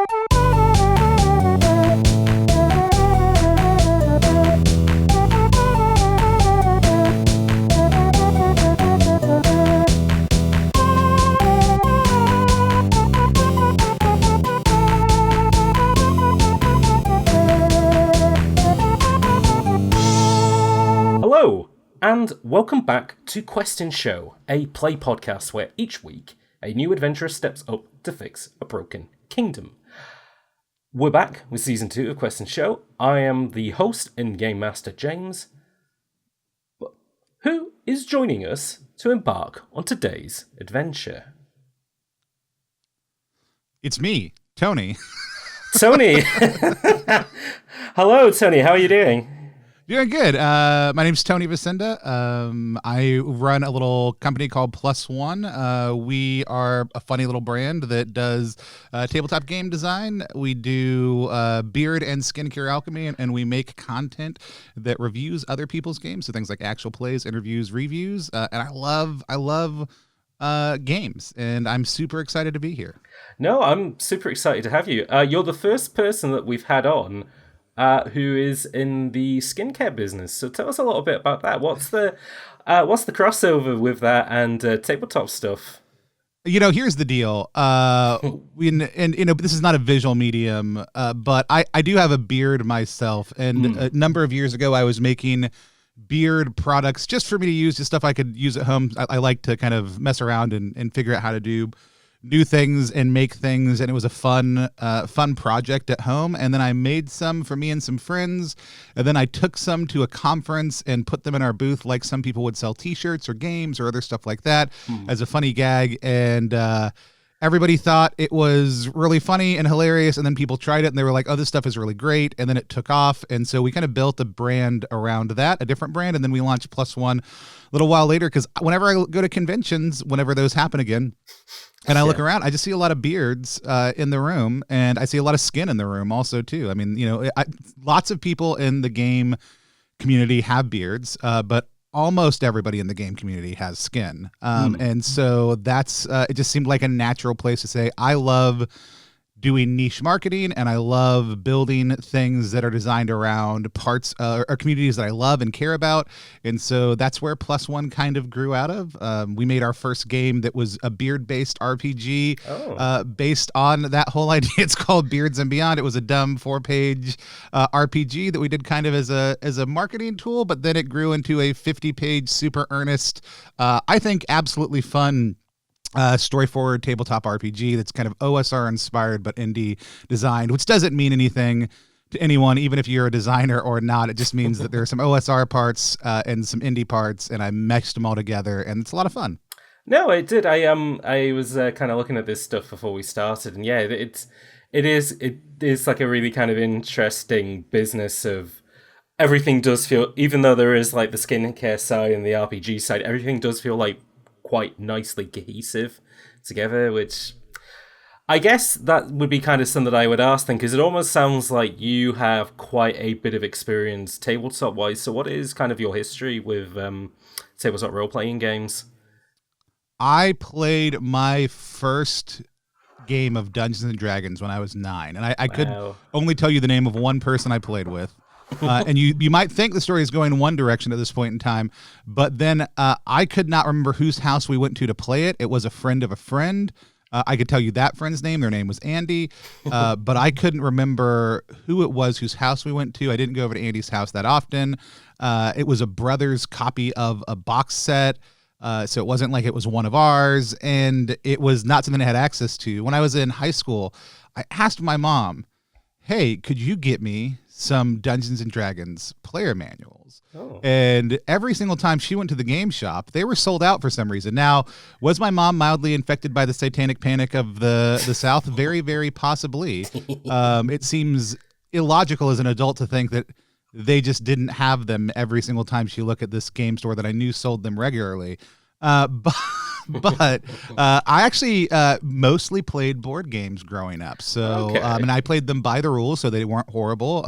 Hello, and welcome back to Quest and Show, a play podcast where each week a new adventurer steps up to fix a broken kingdom. We're back with Season 2 of Quest and Show. I am the host and Game Master, James. But who is joining us to embark on today's adventure? It's me, Tony. Tony! Hello, Tony. How are you doing? Doing good. My name's Tony Vasinda. I run a little company called Plus One. We are a funny little brand that does tabletop game design. We do beard and skincare alchemy, and we make content that reviews other people's games. So things like actual plays, interviews, reviews. And I love games, and I'm super excited to be here. No, I'm super excited to have you. You're the first person that we've had on who is in the skincare business. So tell us a little bit about that. What's the crossover with that and tabletop stuff? Here's the deal. This is not a visual medium, but I do have a beard myself. And a number of years ago, I was making beard products just for me to use, just stuff I could use at home. I like to kind of mess around and figure out how to do new things and make things, and it was a fun project at home. And then I made some for me and some friends, and then I took some to a conference and put them in our booth like some people would sell t-shirts or games or other stuff like that as a funny gag. And everybody thought it was really funny and hilarious, and then people tried it and they were like, oh, this stuff is really great, and then it took off. And so we kind of built a brand around that, a different brand, and then we launched Plus One a little while later, because whenever I go to conventions, whenever those happen again, and I look around, I just see a lot of beards in the room, and I see a lot of skin in the room also, too. I mean, lots of people in the game community have beards, but almost everybody in the game community has skin. And so that's, it just seemed like a natural place to say, I love doing niche marketing, and I love building things that are designed around parts or communities that I love and care about. And so that's where Plus One kind of grew out of. We made our first game that was a beard-based RPG based on that whole idea. It's called Beards and Beyond. It was a dumb 4-page RPG that we did kind of as a marketing tool, but then it grew into a 50-page, super earnest, I think absolutely fun story forward tabletop RPG that's kind of OSR inspired but indie designed, which doesn't mean anything to anyone, even if you're a designer or not. It just means that there are some OSR parts and some indie parts, and I meshed them all together, and it's a lot of fun. No, it did. I was kind of looking at this stuff before we started, and yeah, it is like a really kind of interesting business of everything does feel, even though there is like the skincare side and the RPG side, everything does feel like quite nicely cohesive together, which I guess that would be kind of something that I would ask then, because it almost sounds like you have quite a bit of experience tabletop wise. So what is kind of your history with tabletop role-playing games? I played my first game of Dungeons and Dragons when I was 9, and I could only tell you the name of one person I played with. And you might think the story is going one direction at this point in time, but then I could not remember whose house we went to play it. It was a friend of a friend. I could tell you that friend's name. Their name was Andy, but I couldn't remember who it was whose house we went to. I didn't go over to Andy's house that often. It was a brother's copy of a box set, so it wasn't like it was one of ours, and it was not something I had access to. When I was in high school, I asked my mom, hey, could you get me some Dungeons and Dragons player manuals? And every single time she went to the game shop, they were sold out for some reason. Now, was my mom mildly infected by the satanic panic of the South? Very, very possibly. It seems illogical as an adult to think that they just didn't have them every single time she looked at this game store that I knew sold them regularly. But I actually mostly played board games growing up. So, and I played them by the rules, so they weren't horrible.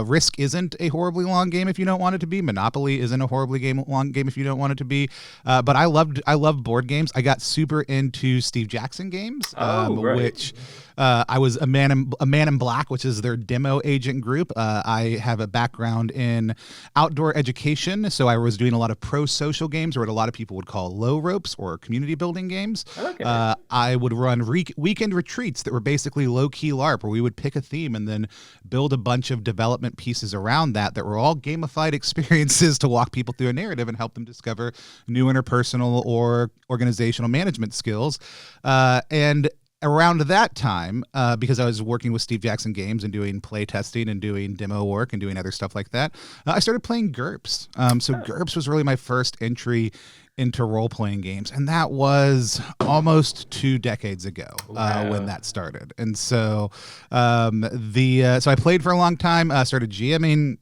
Risk isn't a horribly long game if you don't want it to be. Monopoly isn't a horribly long game if you don't want it to be. But I loved board games. I got super into Steve Jackson games, which I was a man in black, which is their demo agent group. I have a background in outdoor education, so I was doing a lot of pro social games, or what a lot of people would call low ropes or community building games. Okay. I would run weekend retreats that were basically low key LARP, where we would pick a theme and then build a bunch of development pieces around that were all gamified experiences to walk people through a narrative and help them discover new interpersonal or organizational management skills. And around that time, because I was working with Steve Jackson Games and doing play testing and doing demo work and doing other stuff like that, I started playing GURPS. So GURPS was really my first entry into role-playing games, and that was almost 2 decades ago when that started. And so so I played for a long time, started GMing.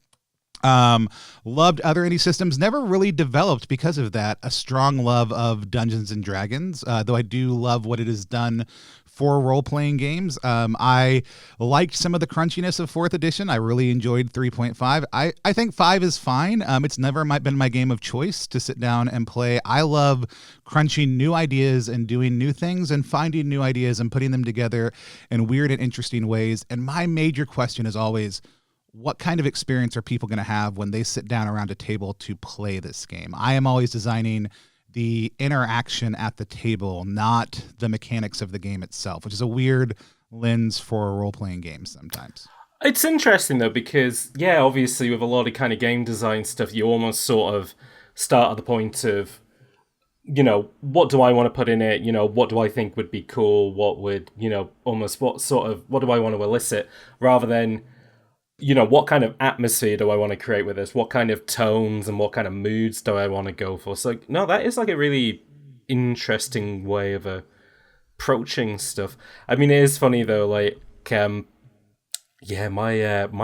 Loved other indie systems, never really developed because of that a strong love of Dungeons and Dragons, though I do love what it has done for role-playing games. I liked some of the crunchiness of 4th edition. I really enjoyed 3.5. I think 5 is fine. It's never been my game of choice to sit down and play. I love crunching new ideas and doing new things and finding new ideas and putting them together in weird and interesting ways. And my major question is always, what kind of experience are people going to have when they sit down around a table to play this game? I am always designing the interaction at the table, not the mechanics of the game itself, which is a weird lens for role-playing games sometimes. It's interesting, though, because, yeah, obviously with a lot of kind of game design stuff, you almost sort of start at the point of, what do I want to put in it? What do I think would be cool? What would, what do I want to elicit? Rather than, what kind of atmosphere do I want to create with this? What kind of tones and what kind of moods do I want to go for? So, no, that is like a really interesting way of approaching stuff. I mean, it is funny though, like, my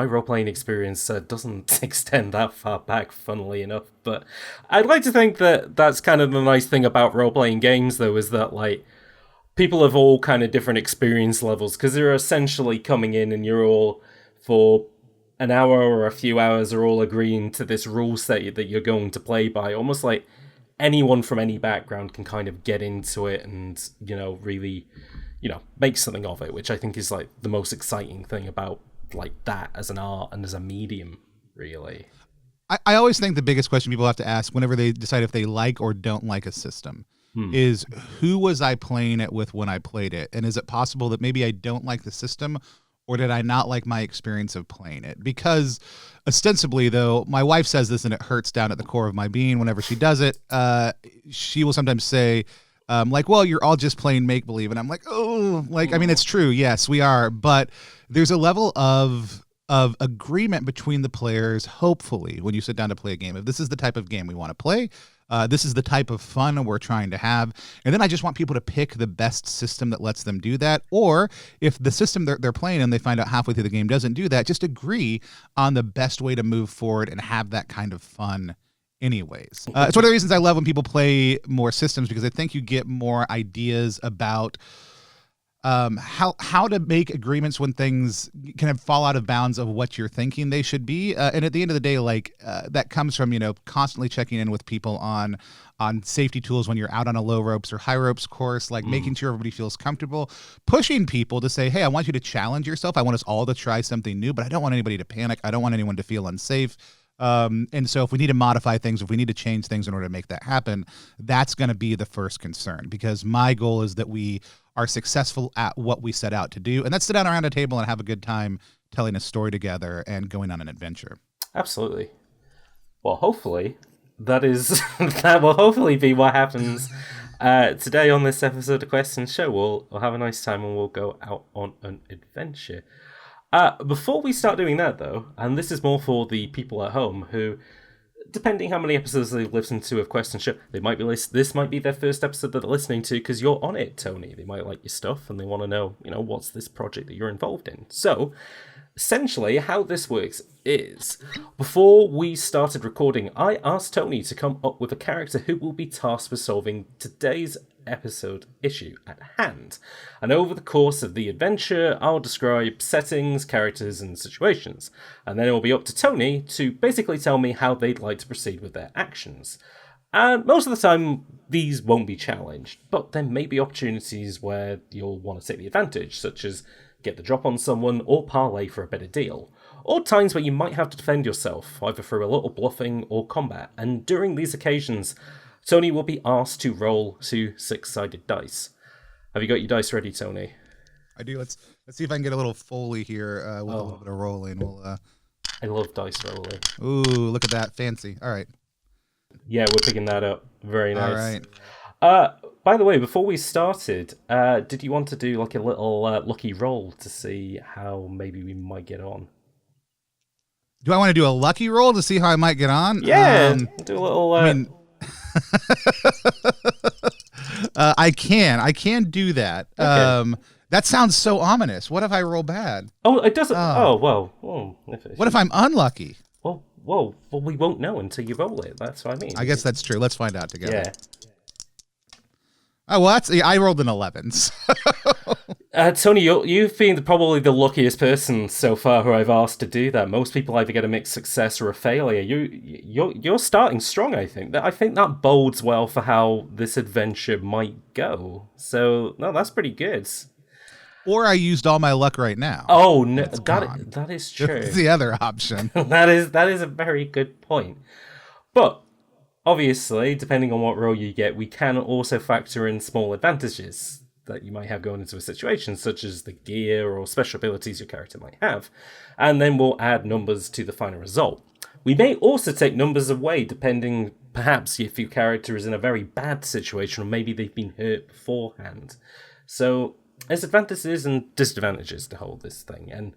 role-playing experience doesn't extend that far back, funnily enough. But I'd like to think that that's kind of the nice thing about role-playing games, though, is that, like, people have all kind of different experience levels, because they're essentially coming in and you're all, for an hour or a few hours, are all agreeing to this rule set that you're going to play by. Almost like anyone from any background can kind of get into it and, really, make something of it, which I think is like the most exciting thing about like that as an art and as a medium, really. I always think the biggest question people have to ask whenever they decide if they like or don't like a system is, who was I playing it with when I played it? And is it possible that maybe I don't like the system, or did I not like my experience of playing it? Because ostensibly, though, my wife says this and it hurts down at the core of my being whenever she does it. She will sometimes say, well, you're all just playing make-believe. And I'm like, oh, I mean, it's true. Yes, we are. But there's a level of agreement between the players, hopefully, when you sit down to play a game. If this is the type of game we want to play, this is the type of fun we're trying to have. And then I just want people to pick the best system that lets them do that. Or if the system they're playing and they find out halfway through the game doesn't do that, just agree on the best way to move forward and have that kind of fun anyways. It's one of the reasons I love when people play more systems, because I think you get more ideas about how to make agreements when things kind of fall out of bounds of what you're thinking they should be. And at the end of the day, that comes from, constantly checking in with people on safety tools when you're out on a low ropes or high ropes course, making sure everybody feels comfortable, pushing people to say, hey, I want you to challenge yourself. I want us all to try something new, but I don't want anybody to panic. I don't want anyone to feel unsafe. And so if we need to modify things, if we need to change things in order to make that happen, that's going to be the first concern, because my goal is that we are successful at what we set out to do. And that's sit down around a table and have a good time telling a story together and going on an adventure. Absolutely. Well, hopefully that will hopefully be what happens today on this episode of Quest and Show. We'll have a nice time and we'll go out on an adventure. Before we start doing that, though, and this is more for the people at home who, depending how many episodes they've listened to of Quest and Show, this might be their first episode that they're listening to because you're on it, Tony. They might like your stuff and they want to know, what's this project that you're involved in. So, essentially, how this works is, before we started recording, I asked Tony to come up with a character who will be tasked with solving today's episode issue at hand. And over the course of the adventure, I'll describe settings, characters, and situations. And then it will be up to Tony to basically tell me how they'd like to proceed with their actions. And most of the time, these won't be challenged, but there may be opportunities where you'll want to take the advantage, such as get the drop on someone, or parlay for a better deal. Or times where you might have to defend yourself, either through a little bluffing or combat. And during these occasions, Tony will be asked to roll 2 6-sided dice. Have you got your dice ready, Tony? I do. Let's see if I can get a little Foley here with a little bit of rolling. I love dice rolling. Ooh, look at that. Fancy. All right. Yeah, we're picking that up. Very nice. All right. By the way, before we started, did you want to do like a little lucky roll to see how maybe we might get on? Do I want to do a lucky roll to see how I might get on? Yeah, do a little... I mean, I can do that. Okay. That sounds so ominous. What if I roll bad? Oh, it doesn't... well... What if I'm unlucky? Well, we won't know until you roll it. That's what I mean. I guess that's true. Let's find out together. Yeah. Oh, well, I rolled an 11. So. Tony, you've been probably the luckiest person so far who I've asked to do that. Most people either get a mixed success or a failure. You're starting strong, I think. I think that bodes well for how this adventure might go. So, no, that's pretty good. Or I used all my luck right now. Oh, no, that is true. That's the other option. that is a very good point. But obviously, depending on what role you get, we can also factor in small advantages that you might have going into a situation, such as the gear or special abilities your character might have, and then we'll add numbers to the final result. We may also take numbers away, depending perhaps if your character is in a very bad situation, or maybe they've been hurt beforehand. So there's advantages and disadvantages to hold this thing, and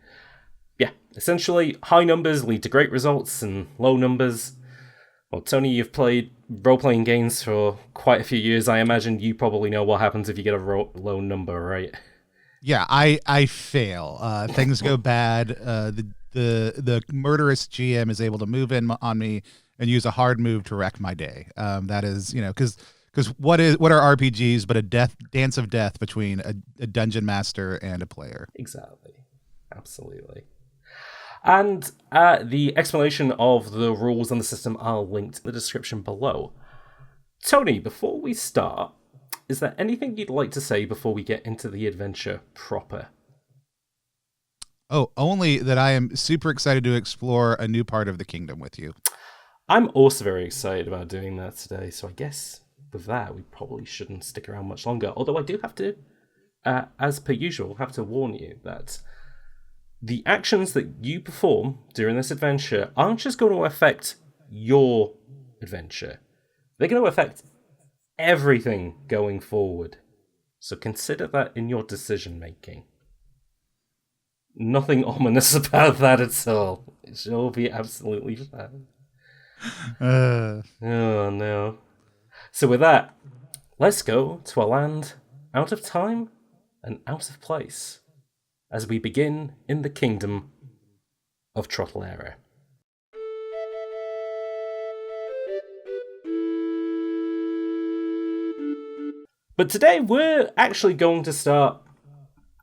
yeah, essentially high numbers lead to great results, and low numbers... Well, Tony, you've played role-playing games for quite a few years. I imagine you probably know what happens if you get a low number, right? Yeah, I fail. Things go bad. The murderous GM is able to move in on me and use a hard move to wreck my day. That is, because what are RPGs but a dance of death between a dungeon master and a player? Exactly. Absolutely. And the explanation of the rules on the system are linked in the description below. Tony, before we start, is there anything you'd like to say before we get into the adventure proper? Oh, only that I am super excited to explore a new part of the kingdom with you. I'm also very excited about doing that today, so I guess with that, we probably shouldn't stick around much longer. Although I do have to, as per usual, have to warn you that the actions that you perform during this adventure aren't just going to affect your adventure. They're going to affect everything going forward. So consider that in your decision making. Nothing ominous about that at all. It shall be absolutely fine. Oh no. So with that, let's go to a land out of time and out of place, as we begin in the kingdom of Trottelera. But today we're actually going to start...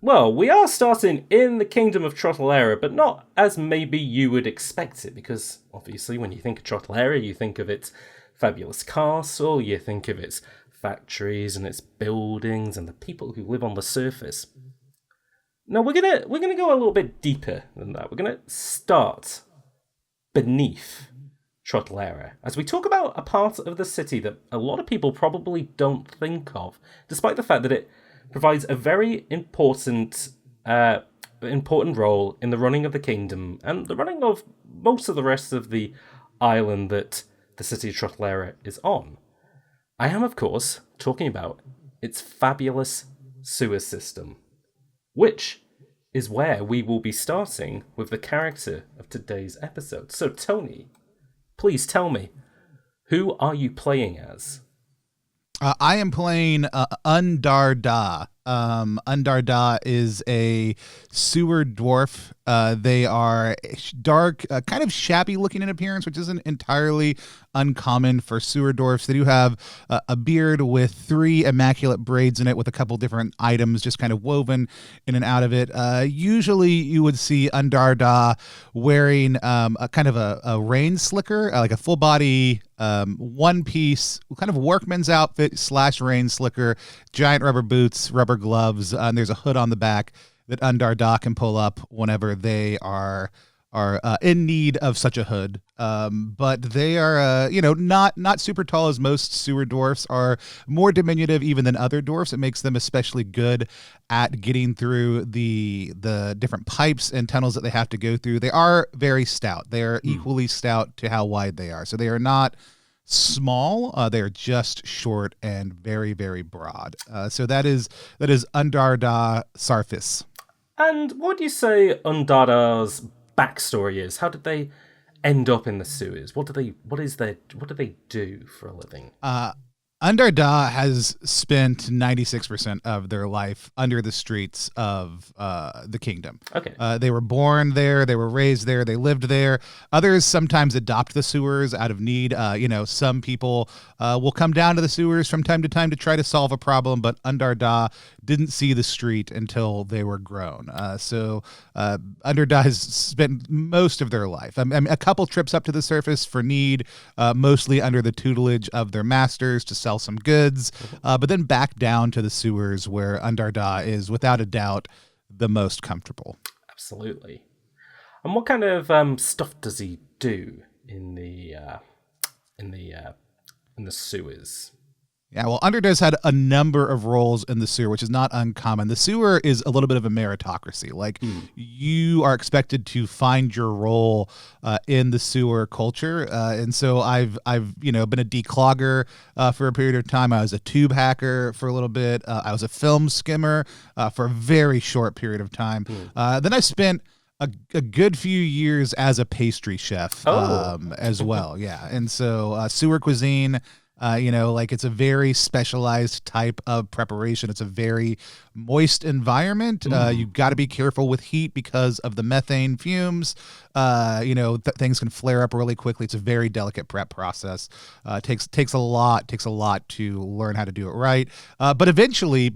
Well, we are starting in the kingdom of Trottelera, but not as maybe you would expect it, because obviously when you think of Trottelera, you think of its fabulous castle, you think of its factories and its buildings and the people who live on the surface. No, we're gonna go a little bit deeper than that. We're gonna start beneath Trottelera as we talk about a part of the city that a lot of people probably don't think of, despite the fact that it provides a very important role in the running of the kingdom and the running of most of the rest of the island that the city of Trottelera is on. I am, of course, talking about its fabulous sewer system, which is where we will be starting with the character of today's episode. So, Tony, please tell me, who are you playing as? I am playing Undarda. Undarda is a sewer dwarf. They are dark, kind of shabby looking in appearance, which isn't entirely uncommon for sewer dwarfs. They do have a beard with 3 immaculate braids in it with a couple different items just kind of woven in and out of it. Usually you would see Undarda wearing a kind of a rain slicker, like a full body one piece kind of workman's outfit / rain slicker, giant rubber boots, rubber gloves, and there's a hood on the back. that Undarda can pull up whenever they are in need of such a hood. But they are, not super tall as most sewer dwarfs, are more diminutive even than other dwarfs. It makes them especially good at getting through the different pipes and tunnels that they have to go through. They are very stout. They are equally stout to how wide they are. So they are not small. They are just short and very, very broad. So that is Undarda Sarfice. And what do you say Undarda's backstory is? How did they end up in the sewers? What do they do for a living? Undarda has spent 96% of their life under the streets of the kingdom. Okay. They were born there, they were raised there, they lived there. Others sometimes adopt the sewers out of need. Some people will come down to the sewers from time to time to try to solve a problem, but Undarda didn't see the street until they were grown. So Undarda has spent most of their life. A couple trips up to the surface for need, mostly under the tutelage of their masters to sell some goods, but then back down to the sewers where Undarda is without a doubt the most comfortable. Absolutely. And what kind of stuff does he do in the sewers? Yeah, well, Underdar's had a number of roles in the sewer, which is not uncommon. The sewer is a little bit of a meritocracy. Like, you are expected to find your role in the sewer culture. And so I've been a declogger for a period of time. I was a tube hacker for a little bit. I was a film skimmer for a very short period of time. Then I spent a good few years as a pastry chef as well. Yeah. And so sewer cuisine, it's a very specialized type of preparation. It's a very moist environment. You've got to be careful with heat because of the methane fumes. Things can flare up really quickly. It's a very delicate prep process. Takes a lot to learn how to do it right. But eventually,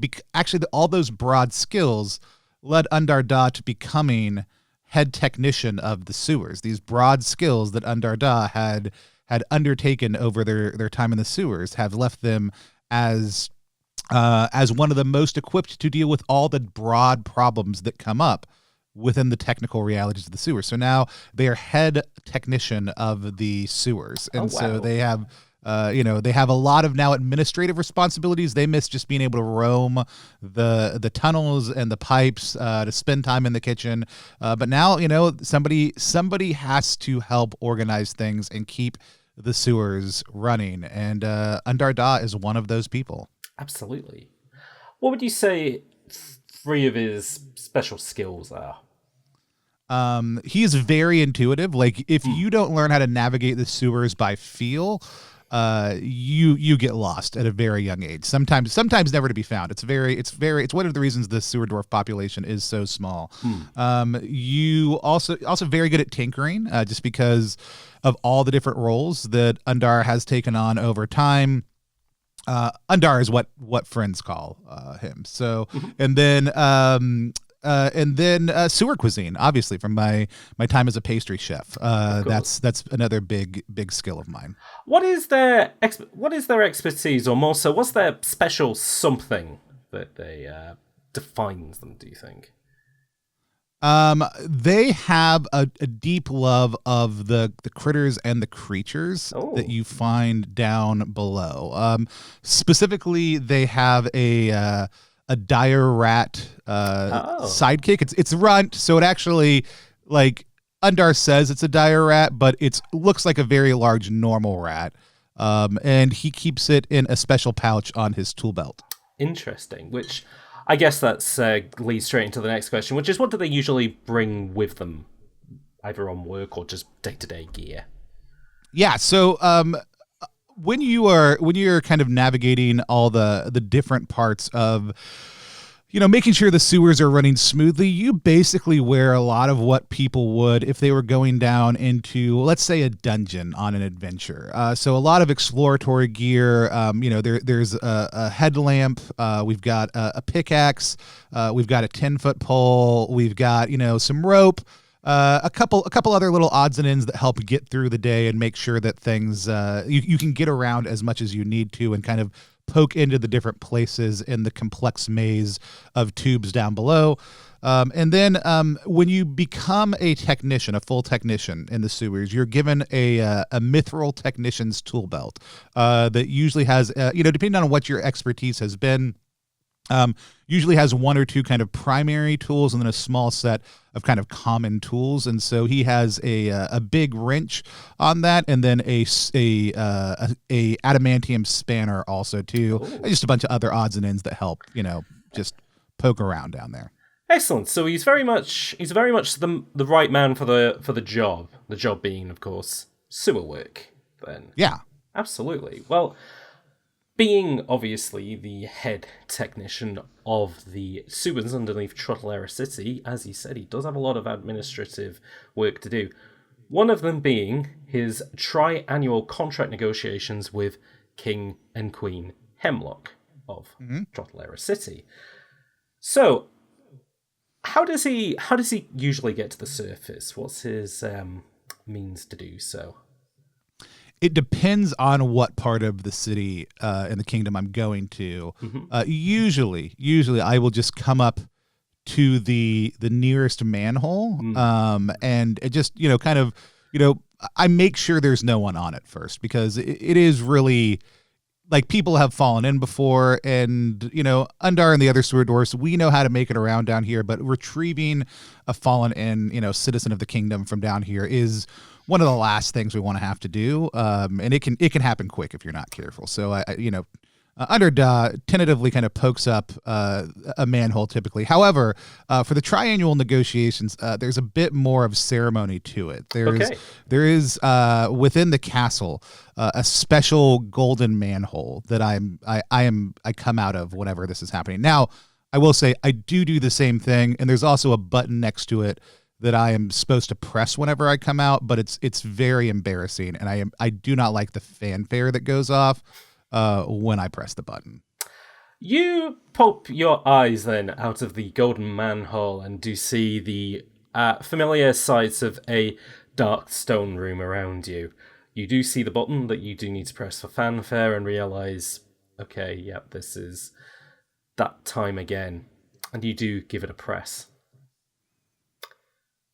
all those broad skills led Undarda to becoming head technician of the sewers. These broad skills that Undarda had undertaken over their time in the sewers have left them as one of the most equipped to deal with all the broad problems that come up within the technical realities of the sewers. So now they are head technician of the sewers, and so they have a lot of now administrative responsibilities. They miss just being able to roam the tunnels and the pipes, to spend time in the kitchen. But now, somebody has to help organize things and keep the sewers running. And Undarda is one of those people. Absolutely. What would you say three of his special skills are? He is very intuitive. Like, if you don't learn how to navigate the sewers by feel, you get lost at a very young age. Sometimes never to be found. It's one of the reasons the sewer dwarf population is so small. You also very good at tinkering, just because of all the different roles that Undar has taken on over time. Undar is what friends call him. So, and then sewer cuisine, obviously, from my time as a pastry chef. That's another big skill of mine. What is their expertise, or more so, what's their special something that they defines them, do you think? They have a deep love of the critters and the creatures that you find down below. Specifically, they have a dire rat sidekick. It's runt, so it actually, like Undar says, it's a dire rat, but it looks like a very large normal rat. And he keeps it in a special pouch on his tool belt. Interesting. Which I guess that's leads straight into the next question, which is, what do they usually bring with them, either on work or just day-to-day gear? Yeah. So when you're kind of navigating all the different parts of, making sure the sewers are running smoothly, you basically wear a lot of what people would if they were going down into, let's say, a dungeon on an adventure. So a lot of exploratory gear. There's a headlamp. We've got a pickaxe. We've got a 10-foot pole. We've got some rope. A couple other little odds and ends that help get through the day and make sure that things you can get around as much as you need to and kind of poke into the different places in the complex maze of tubes down below. And then when you become a technician, a full technician in the sewers, you're given a mithril technician's tool belt that usually has, depending on what your expertise has been, usually has one or two kind of primary tools and then a small set of kind of common tools. And so he has a big wrench on that, and then a adamantium spanner also too. Ooh. Just a bunch of other odds and ends that help, just poke around down there. Excellent. So he's very much the right man for the job. The job being, of course, sewer work. Then Yeah. absolutely. Well, being obviously the head technician of the sewers underneath Trottelera City, as he said, he does have a lot of administrative work to do. One of them being his tri-annual contract negotiations with King and Queen Hemlock of Trottelera City. So, how does he usually get to the surface? What's his means to do so? It depends on what part of the city in the kingdom I'm going to. Usually I will just come up to the nearest manhole, and it just I make sure there's no one on it first, because it is really, like, people have fallen in before, and Undar and the other sewer dwarfs, we know how to make it around down here, but retrieving a fallen in citizen of the kingdom from down here is one of the last things we want to have to do, and it can happen quick if you're not careful. So Undarda tentatively kind of pokes up a manhole typically. However, for the triannual negotiations, there's a bit more of ceremony to it. There is within the castle a special golden manhole that I come out of whenever this is happening. Now, I will say I do the same thing, and there's also a button next to it that I am supposed to press whenever I come out, but it's very embarrassing, and I do not like the fanfare that goes off when I press the button. You pop your eyes then out of the golden manhole and do see the familiar sights of a dark stone room around you. You do see the button that you do need to press for fanfare and realise, okay, yep, this is that time again. And you do give it a press.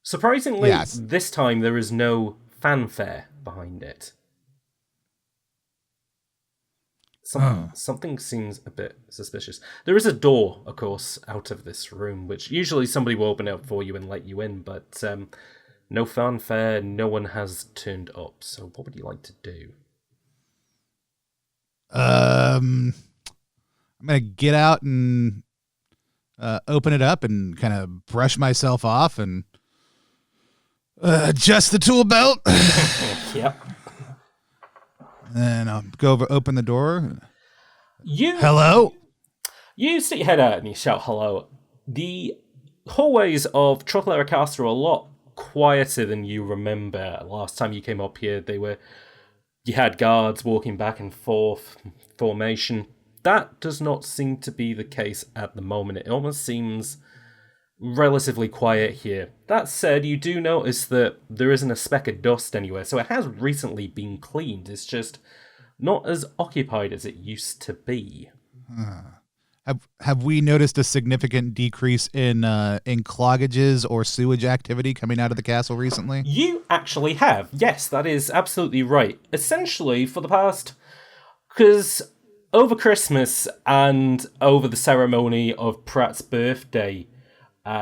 Surprisingly, Yes. This time there is no fanfare behind it. Something seems a bit suspicious. There is a door, of course, out of this room, which usually somebody will open up for you and let you in, but no fanfare, no one has turned up. So what would you like to do? I'm going to get out and open it up and kind of brush myself off and adjust the tool belt. Yep. And I'll go over, open the door. Hello? You stick your head out and you shout hello. The hallways of Trottelera Castle are a lot quieter than you remember. Last time you came up here, you had guards walking back and forth, formation. That does not seem to be the case at the moment. It almost seems relatively quiet here. That said, you do notice that there isn't a speck of dust anywhere, so it has recently been cleaned. It's just not as occupied as it used to be. Have we noticed a significant decrease in cloggages or sewage activity coming out of the castle recently? You actually have. Yes, that is absolutely right. Essentially, for the past... Because over Christmas and over the ceremony of Pratt's birthday,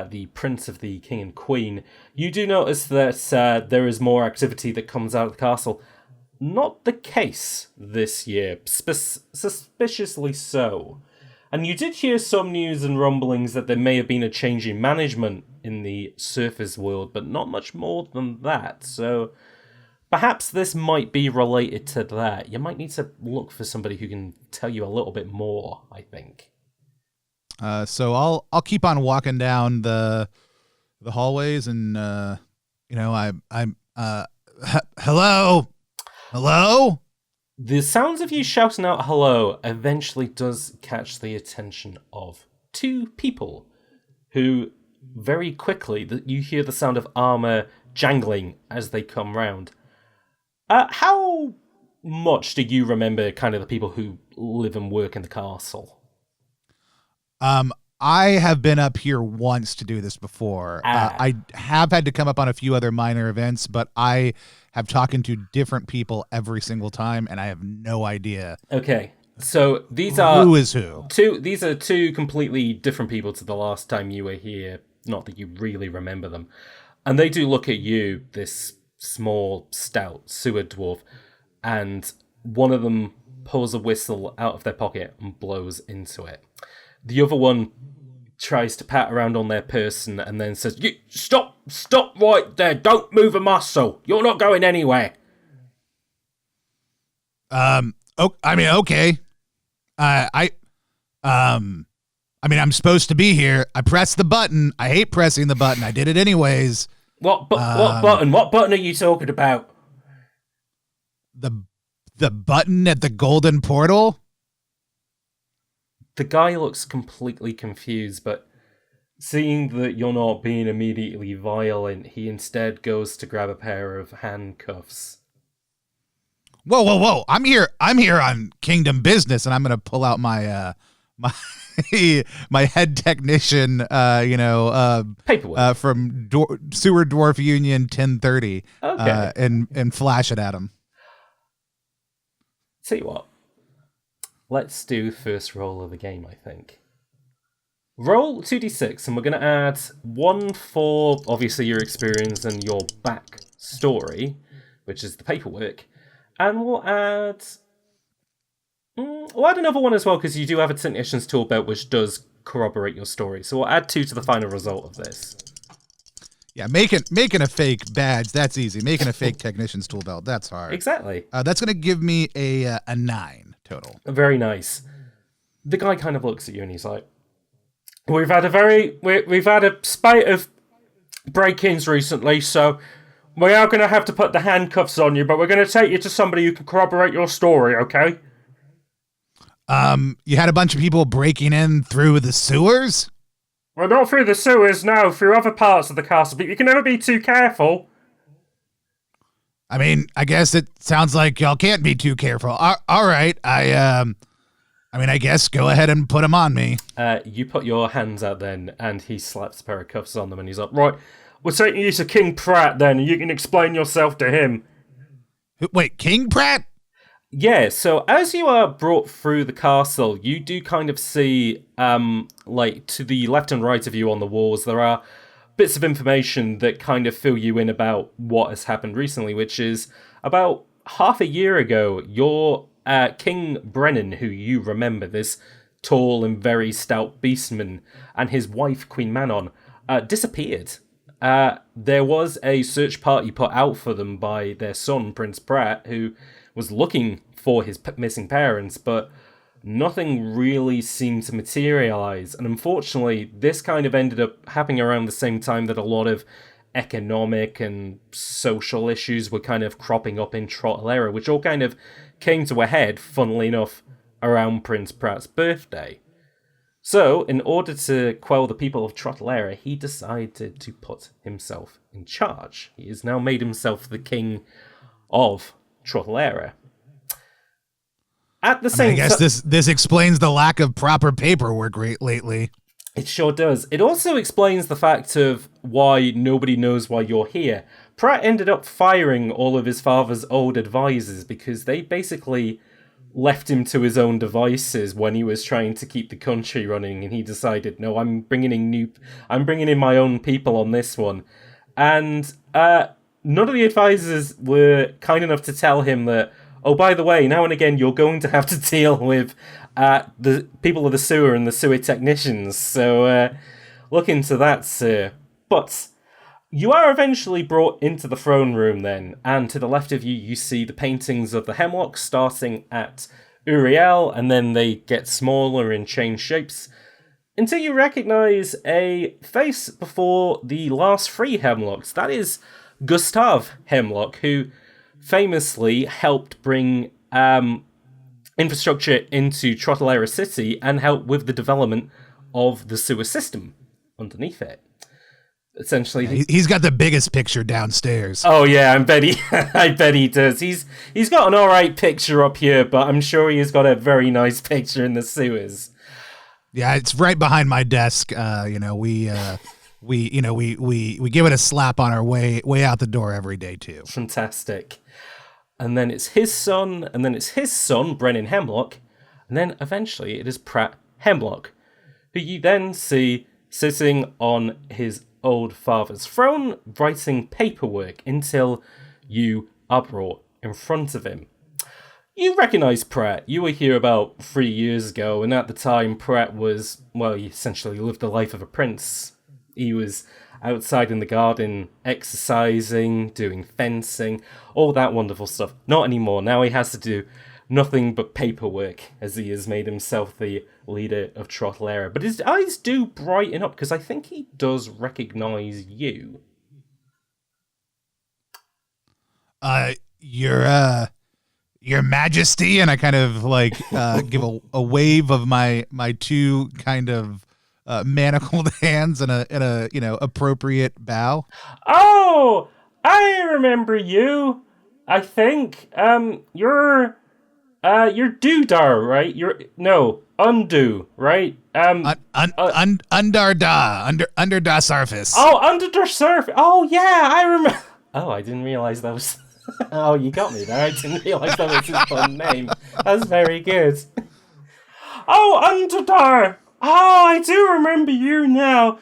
the Prince of the King and Queen, you do notice that there is more activity that comes out of the castle. Not the case this year, suspiciously so. And you did hear some news and rumblings that there may have been a change in management in the surface world, but not much more than that. So perhaps this might be related to that. You might need to look for somebody who can tell you a little bit more, I think. So I'll keep on walking down the hallways, and hello. The sounds of you shouting out hello eventually does catch the attention of two people who very quickly you hear the sound of armor jangling as they come round. How much do you remember kind of the people who live and work in the castle? I have been up here once to do this before. I have had to come up on a few other minor events, but I have talking to different people every single time, and I have no idea. Okay, so these are who is who. These are two completely different people to the last time you were here. Not that you really remember them, and they do look at you, this small, stout sewer dwarf, and one of them pulls a whistle out of their pocket and blows into it. The other one tries to pat around on their person and then says, Stop right there, don't move a muscle, you're not going anywhere. Okay. I'm supposed to be here. I pressed the button. I hate pressing the button. I did it anyways. What button? What button are you talking about? The button at the golden portal? The guy looks completely confused, but seeing that you're not being immediately violent, he instead goes to grab a pair of handcuffs. Whoa. I'm here on Kingdom business, and I'm going to pull out my my head technician, paperwork from Sewer Dwarf Union 1030, okay. And flash it at him. Tell you what, let's do first roll of the game, I think. Roll 2d6, and we're going to add 1 for, obviously, your experience and your backstory, which is the paperwork. And we'll add another one as well, because you do have a technician's tool belt, which does corroborate your story. So we'll add 2 to the final result of this. Yeah, making a fake badge, that's easy. Making a fake technician's tool belt, that's hard. Exactly. That's going to give me a 9 total. Very nice. The guy kind of looks at you and he's like, we've had a spate of break-ins recently, so we are going to have to put the handcuffs on you, but we're going to take you to somebody who can corroborate your story, okay? You had a bunch of people breaking in through the sewers? Well, not through the sewers, no, through other parts of the castle, but you can never be too careful. I mean, I guess it sounds like y'all can't be too careful. All right, I guess go ahead and put them on me. You put your hands out then, and he slaps a pair of cuffs on them, and he's like, right, we're taking you to King Pratt then, and you can explain yourself to him. Wait, King Pratt? Yeah, so as you are brought through the castle, you do kind of see, to the left and right of you on the walls, there are bits of information that kind of fill you in about what has happened recently, which is about half a year ago, your King Brennan, who you remember, this tall and very stout beastman, and his wife, Queen Manon, disappeared. There was a search party put out for them by their son, Prince Pratt, who was looking for his missing parents, but nothing really seemed to materialize. And unfortunately, this kind of ended up happening around the same time that a lot of economic and social issues were kind of cropping up in Trottelera, which all kind of came to a head, funnily enough, around Prince Pratt's birthday. So, in order to quell the people of Trottelera, he decided to put himself in charge. He has now made himself the king of Trottelera. At the same time, I guess this explains the lack of proper paperwork lately. It sure does. It also explains the fact of why nobody knows why you're here. Pratt ended up firing all of his father's old advisors because they basically left him to his own devices when he was trying to keep the country running, and he decided, no, I'm bringing in my own people on this one. And none of the advisors were kind enough to tell him that, oh, by the way, now and again, you're going to have to deal with the people of the sewer and the sewer technicians. So look into that, sir. But you are eventually brought into the throne room then, and to the left of you, you see the paintings of the Hemlock starting at Uriel, and then they get smaller and change shapes, until you recognize a face before the last 3 Hemlocks. That is Gustav Hemlock, who famously helped bring infrastructure into Trottelera City and helped with the development of the sewer system underneath it. Essentially, he's got the biggest picture downstairs. Oh yeah, I bet he does. He's got an alright picture up here, but I'm sure he's got a very nice picture in the sewers. Yeah, it's right behind my desk. We give it a slap on our way out the door every day too. Fantastic. And then it's his son, and then it's his son, Brennan Hemlock, and then eventually it is Pratt Hemlock, who you then see sitting on his old father's throne, writing paperwork until you are brought in front of him. You recognise Pratt. You were here about 3 years ago, and at the time Pratt was, well, he essentially lived the life of a prince. He was outside in the garden, exercising, doing fencing, all that wonderful stuff. Not anymore. Now he has to do nothing but paperwork, as he has made himself the leader of Trothlera. But his eyes do brighten up, because I think he does recognise you. Your Majesty, and I kind of like give a wave of my two kind of manacled hands and a appropriate bow. Oh, I remember you. I think you're Dudar, right? Undo, right? Undarda Sarfice. Oh, Undarda Sarfice. Oh yeah, I remember. Oh, I didn't realize that was. Oh, you got me there. I didn't realize that was his fun name. That's very good. Oh, Undarda. Oh, I do remember you now.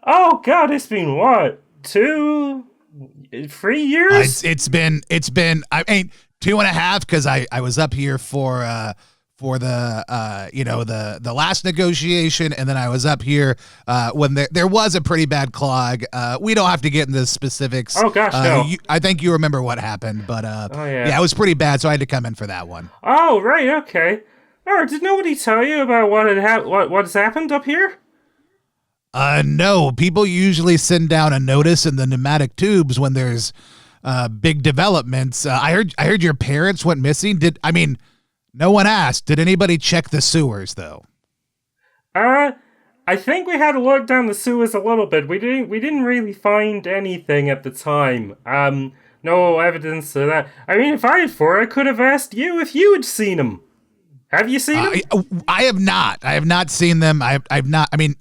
Oh God, it's been what, 3 years? It's been I mean 2.5, because I was up here for the the last negotiation, and then I was up here when there was a pretty bad clog. We don't have to get into the specifics. Oh gosh, no. I think you remember what happened, but yeah, it was pretty bad, so I had to come in for that one. Oh right, okay. Oh, did nobody tell you about what's happened up here? No. People usually send down a notice in the pneumatic tubes when there's big developments. I heard your parents went missing. No one asked. Did anybody check the sewers though? I think we had a look down the sewers a little bit. We didn't really find anything at the time. No evidence of that. I mean, if I had I could have asked you if you had seen them. Have you seen them? I have not. I have not seen them. I've not. I mean,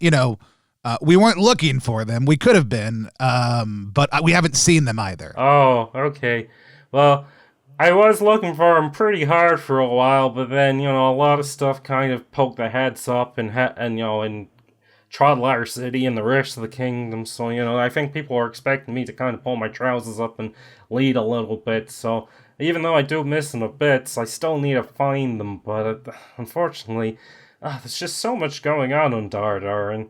we weren't looking for them. We could have been, but we haven't seen them either. Oh, okay. Well, I was looking for them pretty hard for a while, but then, a lot of stuff kind of poked their heads up in Trothlera City and the rest of the kingdom. So, I think people are expecting me to kind of pull my trousers up and lead a little bit. So, even though I do miss them a bit, I still need to find them. But unfortunately, there's just so much going on Undarda, and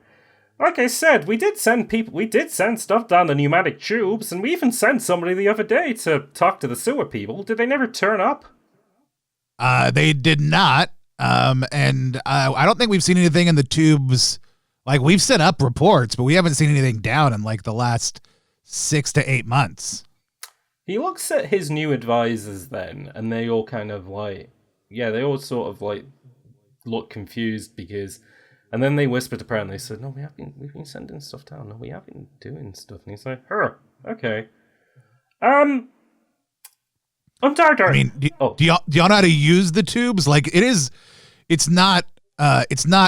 like I said, we did send stuff down the pneumatic tubes, and we even sent somebody the other day to talk to the sewer people. Did they never turn up? They did not. And I don't think we've seen anything in the tubes. Like, we've set up reports, but we haven't seen anything down in like the last 6 to 8 months. He looks at his new advisors then, and they all kind of they all sort of look confused because. And then they whisper to Pratt and they said, "No, we've been sending stuff down. No, we have been doing stuff." And he's like, okay. Undarda. I mean, do y'all know how to use the tubes? Like, it's not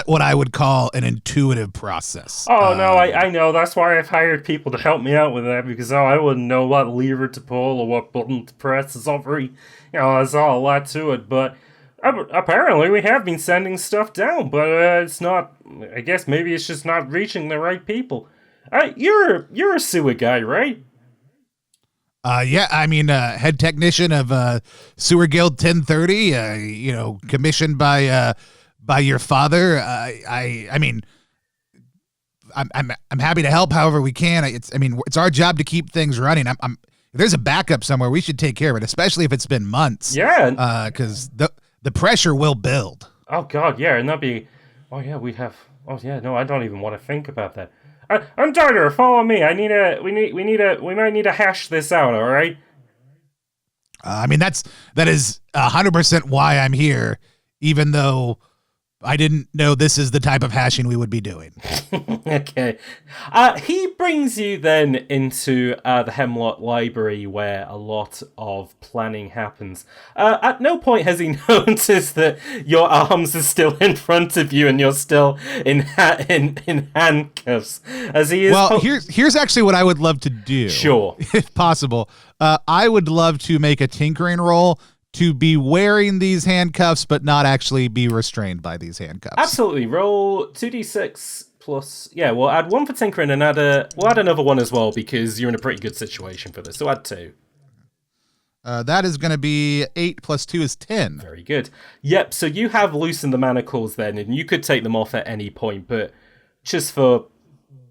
what I would call an intuitive process. Oh, no, I know. That's why I've hired people to help me out with that, because I wouldn't know what lever to pull or what button to press. It's all very, there's all a lot to it, but apparently we have been sending stuff down, but it's not, I guess maybe it's just not reaching the right people. You're a sewer guy, right? Yeah, I mean, head technician of Sewer Guild 1030, commissioned by your father. I mean, I'm happy to help however we can. It's our job to keep things running. If there's a backup somewhere, we should take care of it, especially if it's been months. Yeah. Because the pressure will build. Oh God, yeah, and that'd be. Oh yeah, we have. Oh yeah, no, I don't even want to think about that. Undarda, follow me. We might need to hash this out. All right. That is 100% why I'm here, even though I didn't know this is the type of hashing we would be doing. Okay. He brings you then into the Hemlock Library where a lot of planning happens. At no point has he noticed that your arms are still in front of you and you're still in handcuffs. As he is. Well, here's actually what I would love to do. Sure. If possible. I would love to make a tinkering roll to be wearing these handcuffs, but not actually be restrained by these handcuffs. Absolutely. Roll 2d6 plus... Yeah, we'll add 1 for tinkering and we'll add another 1 as well because you're in a pretty good situation for this. So add 2. That is going to be 8 plus 2 is 10. Very good. Yep, so you have loosened the manacles then, and you could take them off at any point, but just for...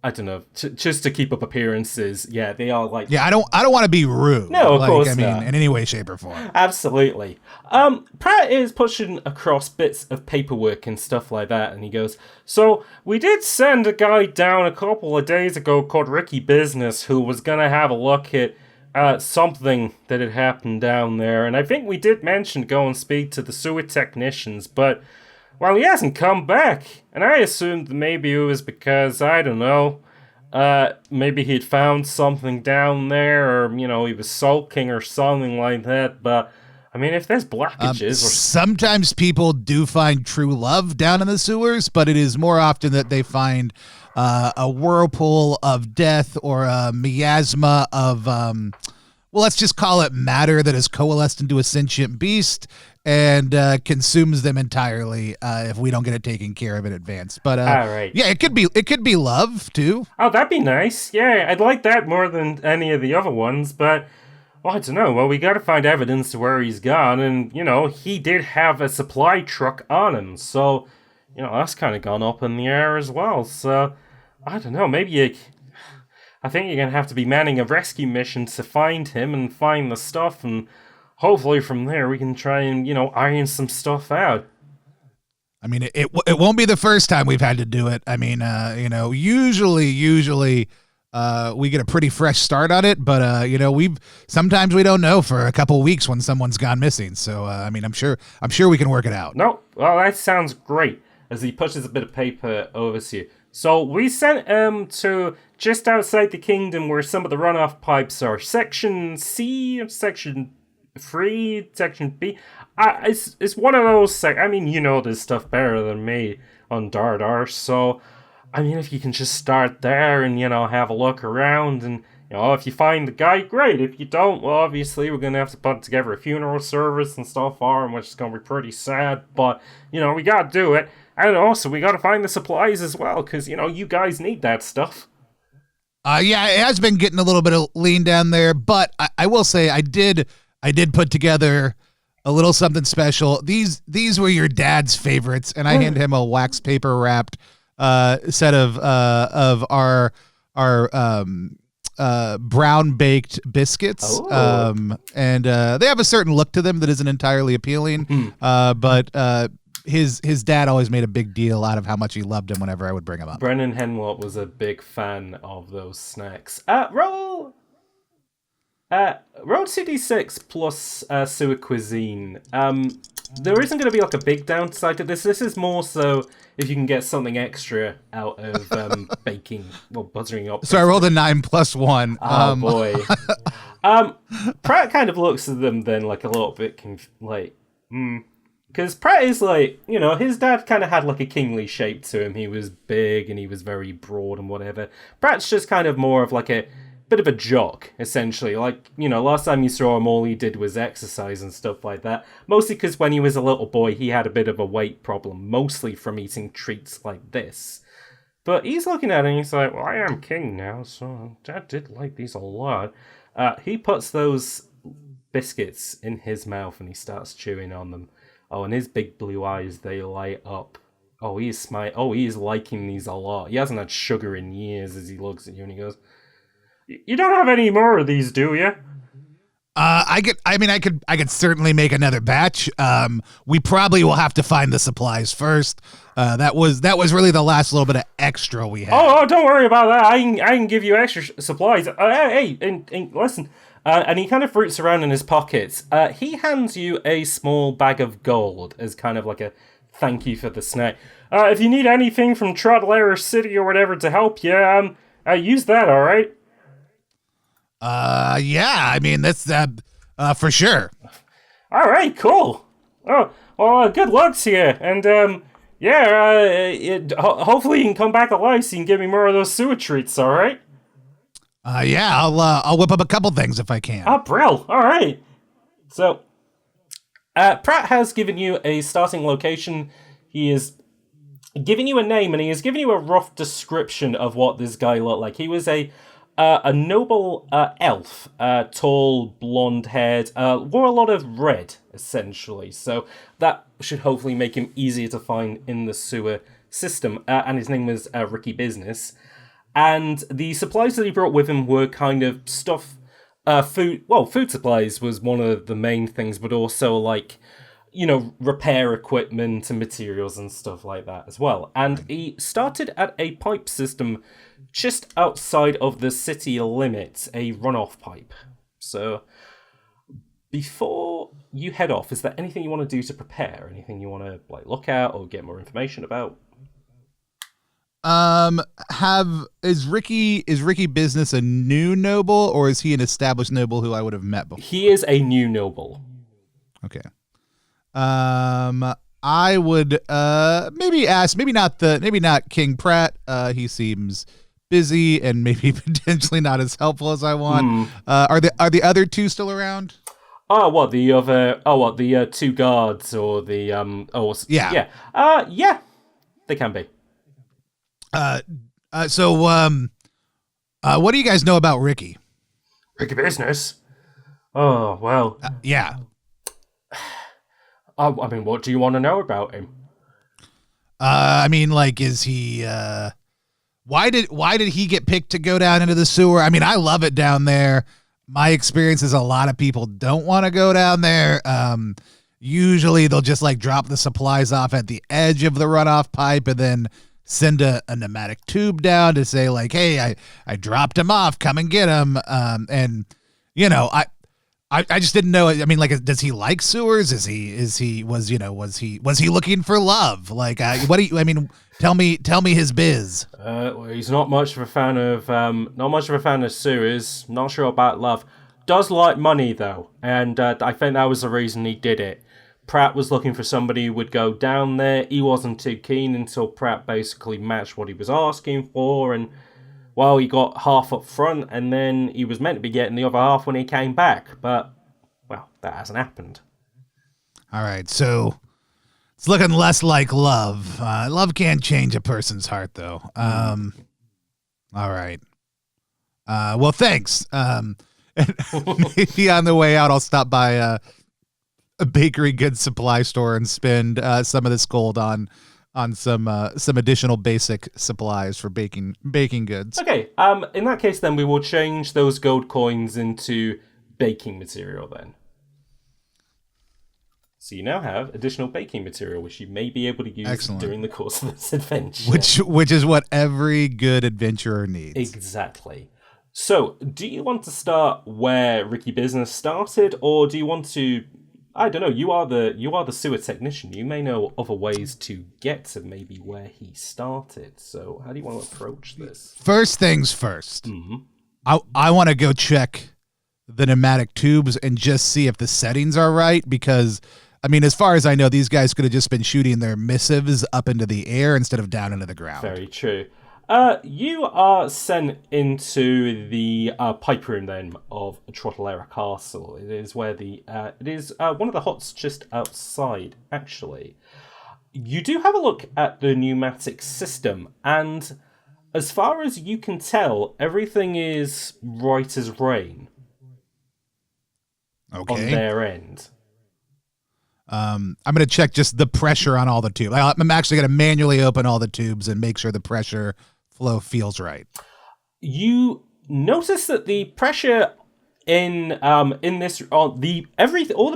I don't know, just to keep up appearances. Yeah, they are like... Yeah, I don't want to be rude. No, of course not. In any way, shape, or form. Absolutely. Pratt is pushing across bits of paperwork and stuff like that, and he goes, so, we did send a guy down a couple of days ago called Ricky Business who was gonna have a look at something that had happened down there, and I think we did mention go and speak to the sewer technicians, but... Well, he hasn't come back, and I assumed maybe it was because, I don't know, maybe he'd found something down there, or, he was sulking or something like that, but, I mean, if there's blockages... Sometimes people do find true love down in the sewers, but it is more often that they find a whirlpool of death or a miasma of... well, let's just call it matter that has coalesced into a sentient beast and consumes them entirely if we don't get it taken care of in advance. But right. Yeah, it could be love too. Oh, that'd be nice. Yeah, I'd like that more than any of the other ones. But well, I don't know. Well, we got to find evidence to where he's gone, and he did have a supply truck on him, so that's kind of gone up in the air as well. So I don't know. Maybe I think you're gonna have to be manning a rescue mission to find him and find the stuff, and hopefully from there we can try and, iron some stuff out. I mean, it won't be the first time we've had to do it. I mean, usually we get a pretty fresh start on it, but sometimes we don't know for a couple of weeks when someone's gone missing. So, I mean, I'm sure we can work it out. No, well, that sounds great. As he pushes a bit of paper over to you. So we sent him to just outside the kingdom where some of the runoff pipes are. Section C, Section 3, Section B. It's one of those... I mean, you know this stuff better than me, Undarda. So, I mean, if you can just start there and, have a look around and, if you find the guy, great. If you don't, well, obviously we're going to have to put together a funeral service and stuff for him, which is going to be pretty sad. But, we got to do it. And also, we got to find the supplies as well, because, you guys need that stuff. Yeah, it has been getting a little bit of lean down there, but I will say I did put together a little something special. These were your dad's favorites, and I handed him a wax paper wrapped set of our brown baked biscuits. Oh. And they have a certain look to them that isn't entirely appealing, but his dad always made a big deal out of how much he loved him whenever I would bring him up. Brennan Henlott was a big fan of those snacks. Roll 2d6 plus sewer cuisine. There isn't going to be like a big downside to this. This is more so if you can get something extra out of baking or buttering up. So I rolled a 9 plus 1. Oh boy. Pratt kind of looks at them then like a little bit because Pratt is like, his dad kind of had like a kingly shape to him. He was big and he was very broad and whatever. Pratt's just kind of more of like a bit of a jock, essentially. Like, last time you saw him, all he did was exercise and stuff like that. Mostly because when he was a little boy, he had a bit of a weight problem, mostly from eating treats like this. But he's looking at it and he's like, well, I am king now, so Dad did like these a lot. He puts those biscuits in his mouth and he starts chewing on them. Oh, and his big blue eyes, they light up. Oh, he's liking these a lot. He hasn't had sugar in years as he looks at you and he goes, you don't have any more of these, do you? I could certainly make another batch. We probably will have to find the supplies first. That was really the last little bit of extra we had. Oh, don't worry about that. I can give you extra supplies. Hey, and listen. And he kind of fruits around in his pockets. He hands you a small bag of gold as kind of like a Thank you for the snack. If you need anything from Trotler City or whatever to help you, use that, alright? Yeah, I mean, that's, for sure. Alright, cool. Oh, well, good luck to you, and, hopefully you can come back alive so you can give me more of those sewer treats, alright? Yeah, I'll whip up a couple things if I can. Oh, brill, alright. So, Pratt has given you a starting location. He is giving you a name, and he has given you a rough description of what this guy looked like. He was a noble elf, tall, blonde-haired, wore a lot of red, essentially. So that should hopefully make him easier to find in the sewer system. And his name was Ricky Business. And the supplies that he brought with him were kind of stuff, food. Well, food supplies was one of the main things, but also like, repair equipment and materials and stuff like that as well. And he started at a pipe system just outside of the city limits, a runoff pipe. So, before you head off, is there anything you want to do to prepare? Anything you want to look at or get more information about? Is Ricky Business a new noble, or is he an established noble who I would have met before? He is a new noble. Okay. I would maybe ask, maybe not King Pratt. He seems busy and maybe potentially not as helpful as I want. Are the other two still around? The two guards or the yeah, they can be. So what do you guys know about Ricky? Ricky Business? Oh, well. Yeah. I mean, what do you want to know about him? I mean, is he, why did he get picked to go down into the sewer? I mean, I love it down there. My experience is a lot of people don't want to go down there. Usually they'll just drop the supplies off at the edge of the runoff pipe and then send a pneumatic tube down to say hey, I dropped him off, come and get him. And I just didn't know. I mean, does he like sewers? Was he looking for love? Tell me his biz. Well, he's not much of a fan of sewers. Not sure about love. Does like money though, and I think that was the reason he did it. Pratt was looking for somebody who would go down there. He wasn't too keen until Pratt basically matched what he was asking for, and well, he got half up front, and then he was meant to be getting the other half when he came back, but, well, that hasn't happened. All right, so it's looking less like love. Love can't change a person's heart, though. All right. Well, thanks. Maybe on the way out, I'll stop by a bakery goods supply store and spend some of this gold on some additional basic supplies for baking goods. Okay, in that case then we will change those gold coins into baking material then. So you now have additional baking material which you may be able to use during the course of this adventure. Which is what every good adventurer needs. Exactly. So, do you want to start where Ricky Business started, or do you want to... I don't know, you are the sewer technician. You may know other ways to get to maybe where he started. So how do you want to approach this? First things first. Mm-hmm. I want to go check the pneumatic tubes and just see if the settings are right, because, I mean, as far as I know, these guys could have just been shooting their missives up into the air instead of down into the ground. Very true. You are sent into the pipe room then of Trottelera Castle. It is where it is one of the huts just outside, actually. You do have a look at the pneumatic system, and as far as you can tell, everything is right as rain. Okay. On their end. I'm going to check just the pressure on all the tubes. I'm actually going to manually open all the tubes and make sure the pressure flow feels right. You notice that the pressure in this all the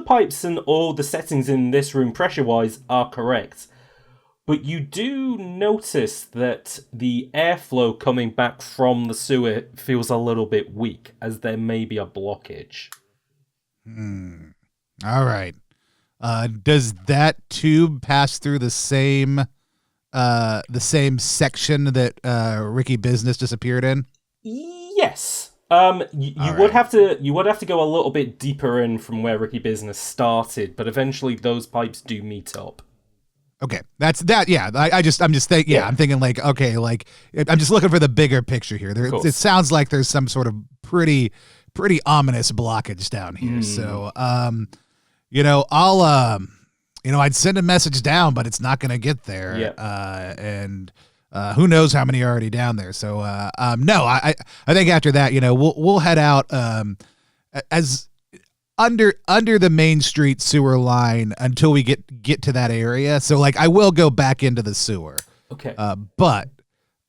pipes and all the settings in this room pressure wise are correct, but you do notice that the airflow coming back from the sewer feels a little bit weak, as there may be a blockage. All right. Does that tube pass through the same section that Ricky Business disappeared in? Yes. You All would right. have to go a little bit deeper in from where Ricky Business started, but eventually those pipes do meet up. Okay, that's that. Yeah, I'm just thinking. Yeah, Yeah. I'm thinking like, okay, like I'm just looking for the bigger picture here. Of It course. sounds like there's some sort of pretty ominous blockage down here. So, I'll, I'd send a message down, but it's not going to get there. Yeah. And who knows how many are already down there. So, no, I think after that, we'll head out as under the Main Street sewer line until we get to that area. So, like, I will go back into the sewer. Okay. But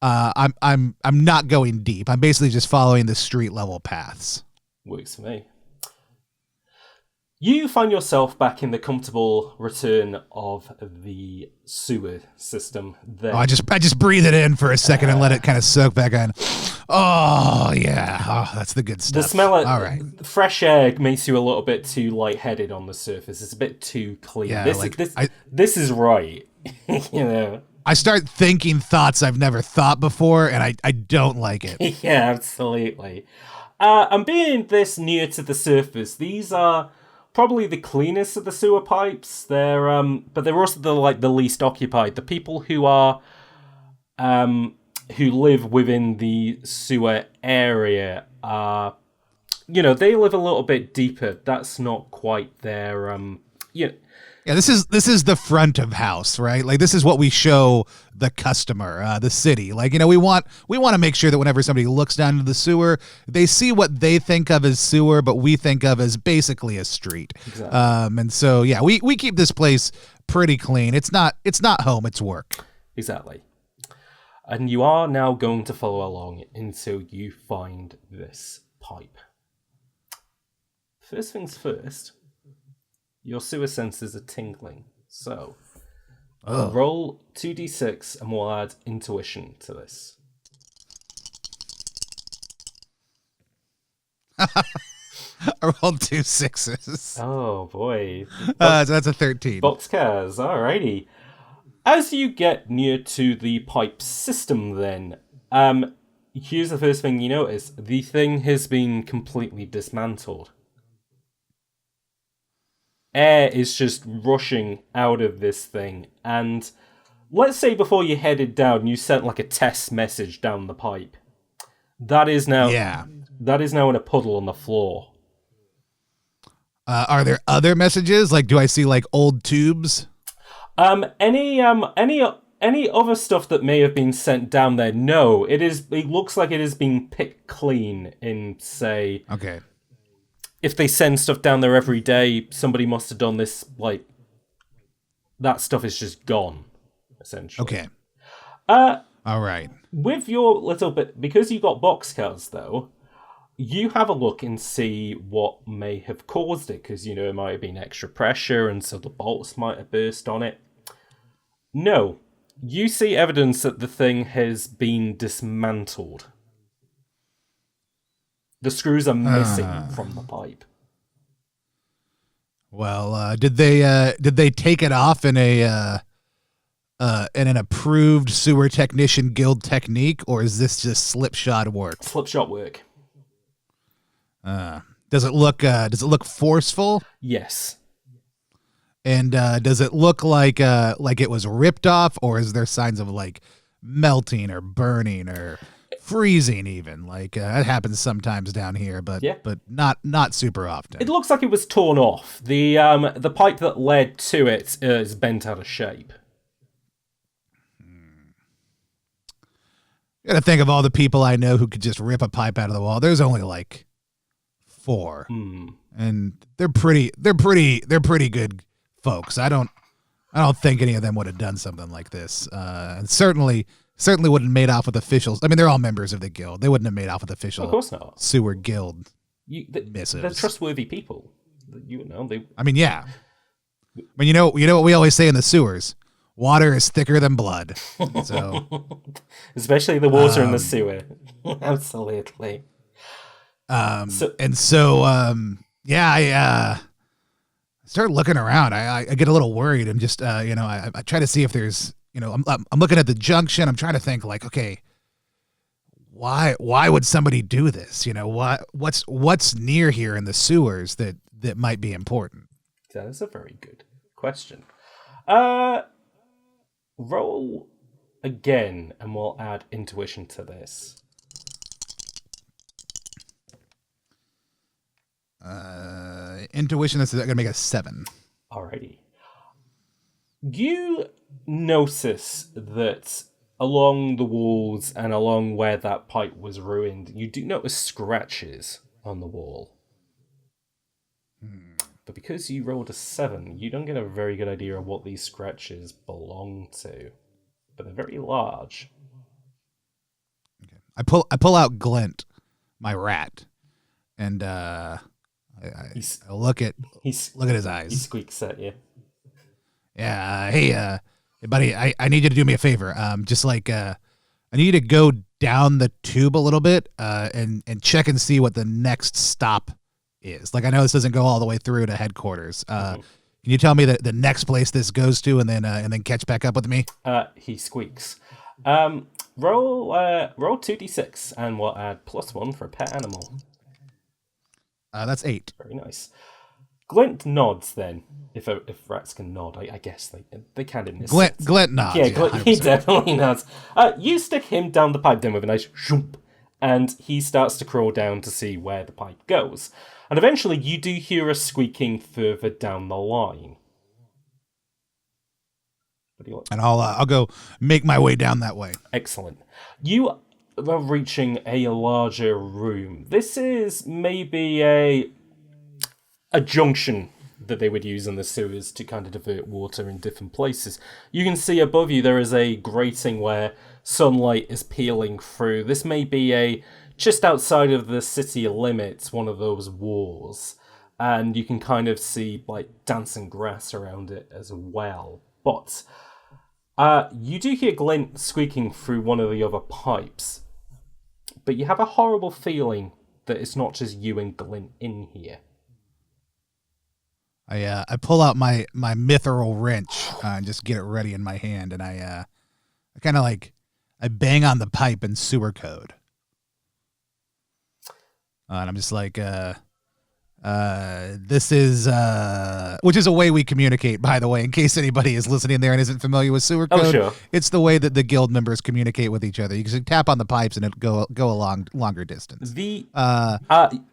I'm not going deep. I'm basically just following the street level paths. Works for me. You find yourself back in the comfortable return of the sewer system. There. Oh, I just breathe it in for a second and let it kind of soak back in. Oh yeah, that's the good stuff. The smell of all right. fresh air makes you a little bit too lightheaded on the surface. It's a bit too clean. Yeah, this is right. I start thinking thoughts I've never thought before, and I don't like it. Yeah, absolutely. And being this near to the surface, these are probably the cleanest of the sewer pipes. But they're also the least occupied. The people who are who live within the sewer area are, they live a little bit deeper. That's not quite their Yeah, this is the front of house, right? Like this is what we show the customer, the city. Like, we want to make sure that whenever somebody looks down into the sewer, they see what they think of as sewer, but we think of as basically a street. Exactly. And so yeah, we keep this place pretty clean. It's not home, it's work. Exactly. And you are now going to follow along until you find this pipe. First things first, your sewer senses are tingling. So, roll 2d6 and we'll add intuition to this. I rolled 2 6s. Oh boy. So that's a 13. Boxcars, alrighty. As you get near to the pipe system then, here's the first thing you notice. The thing has been completely dismantled. Air is just rushing out of this thing, and let's say before you headed down, you sent like a test message down the pipe. That is now in a puddle on the floor. Are there other messages? Like, do I see like old tubes? Any other stuff that may have been sent down there? No, it looks like it is being picked clean in, say. Okay. If they send stuff down there every day, somebody must have done this, like, that stuff is just gone, essentially. Okay. All right. With your little bit, because you got boxcars, though, you have a look and see what may have caused it, because, it might have been extra pressure, and so the bolts might have burst on it. No. You see evidence that the thing has been dismantled. The screws are missing from the pipe. Well, did they take it off in an approved sewer technician guild technique, or is this just slipshod work? Slipshod work. Does it look forceful? Yes. And does it look like it was ripped off, or is there signs of like melting or burning or freezing even? Like that happens sometimes down here, but not super often. It looks like it was torn off. The pipe that led to it is bent out of shape. You gotta think of all the people I know who could just rip a pipe out of the wall. There's only like 4, and they're pretty good folks. I don't think any of them would have done something like this. And certainly wouldn't have made off with officials. I mean, they're all members of the guild. They wouldn't have made off with official. Of course not. Sewer guild missives. They're trustworthy people. I mean, yeah. I mean, you know what we always say in the sewers: water is thicker than blood. So, especially the water in the sewer. Absolutely. I start looking around. I get a little worried. I'm just, I try to see if there's, I'm looking at the junction. I'm trying to think like, okay, why would somebody do this? What's near here in the sewers that might be important? That is a very good question. Roll again, and we'll add intuition to this. Intuition is going to make a 7. Alrighty. You notice that along the walls and along where that pipe was ruined, you do notice scratches on the wall. But because you rolled a 7, you don't get a very good idea of what these scratches belong to. But they're very large. Okay. I pull out Glint, my rat, and I look at his eyes. He squeaks at you. Yeah, hey, buddy, I need you to do me a favor. Just like I need you to go down the tube a little bit, and check and see what the next stop is. Like, I know this doesn't go all the way through to headquarters. Can you tell me the next place this goes to, and then catch back up with me? He squeaks. Roll 2d6, and we'll add +1 for pet animal. That's 8. Very nice. Glint nods then. If rats can nod, I guess they can in this sense. Glint nods. Yeah, he definitely nods. You stick him down the pipe then with a nice shoomp, and he starts to crawl down to see where the pipe goes. And eventually you do hear a squeaking further down the line. And I'll go make my way down that way. Excellent. You are reaching a larger room. This is maybe a junction that they would use in the sewers to kind of divert water in different places. You can see above you there is a grating where sunlight is peeling through. This may be just outside of the city limits, one of those walls. And you can kind of see like dancing grass around it as well. But you do hear Glint squeaking through one of the other pipes. But you have a horrible feeling that it's not just you and Glint in here. I pull out my mithril wrench and just get it ready in my hand, and I kind of like I bang on the pipe in sewer code, and I'm just like, this is which is a way we communicate, by the way, in case anybody is listening there and isn't familiar with sewer code. Oh, sure. It's the way that the guild members communicate with each other. You can tap on the pipes and it go a longer distance. And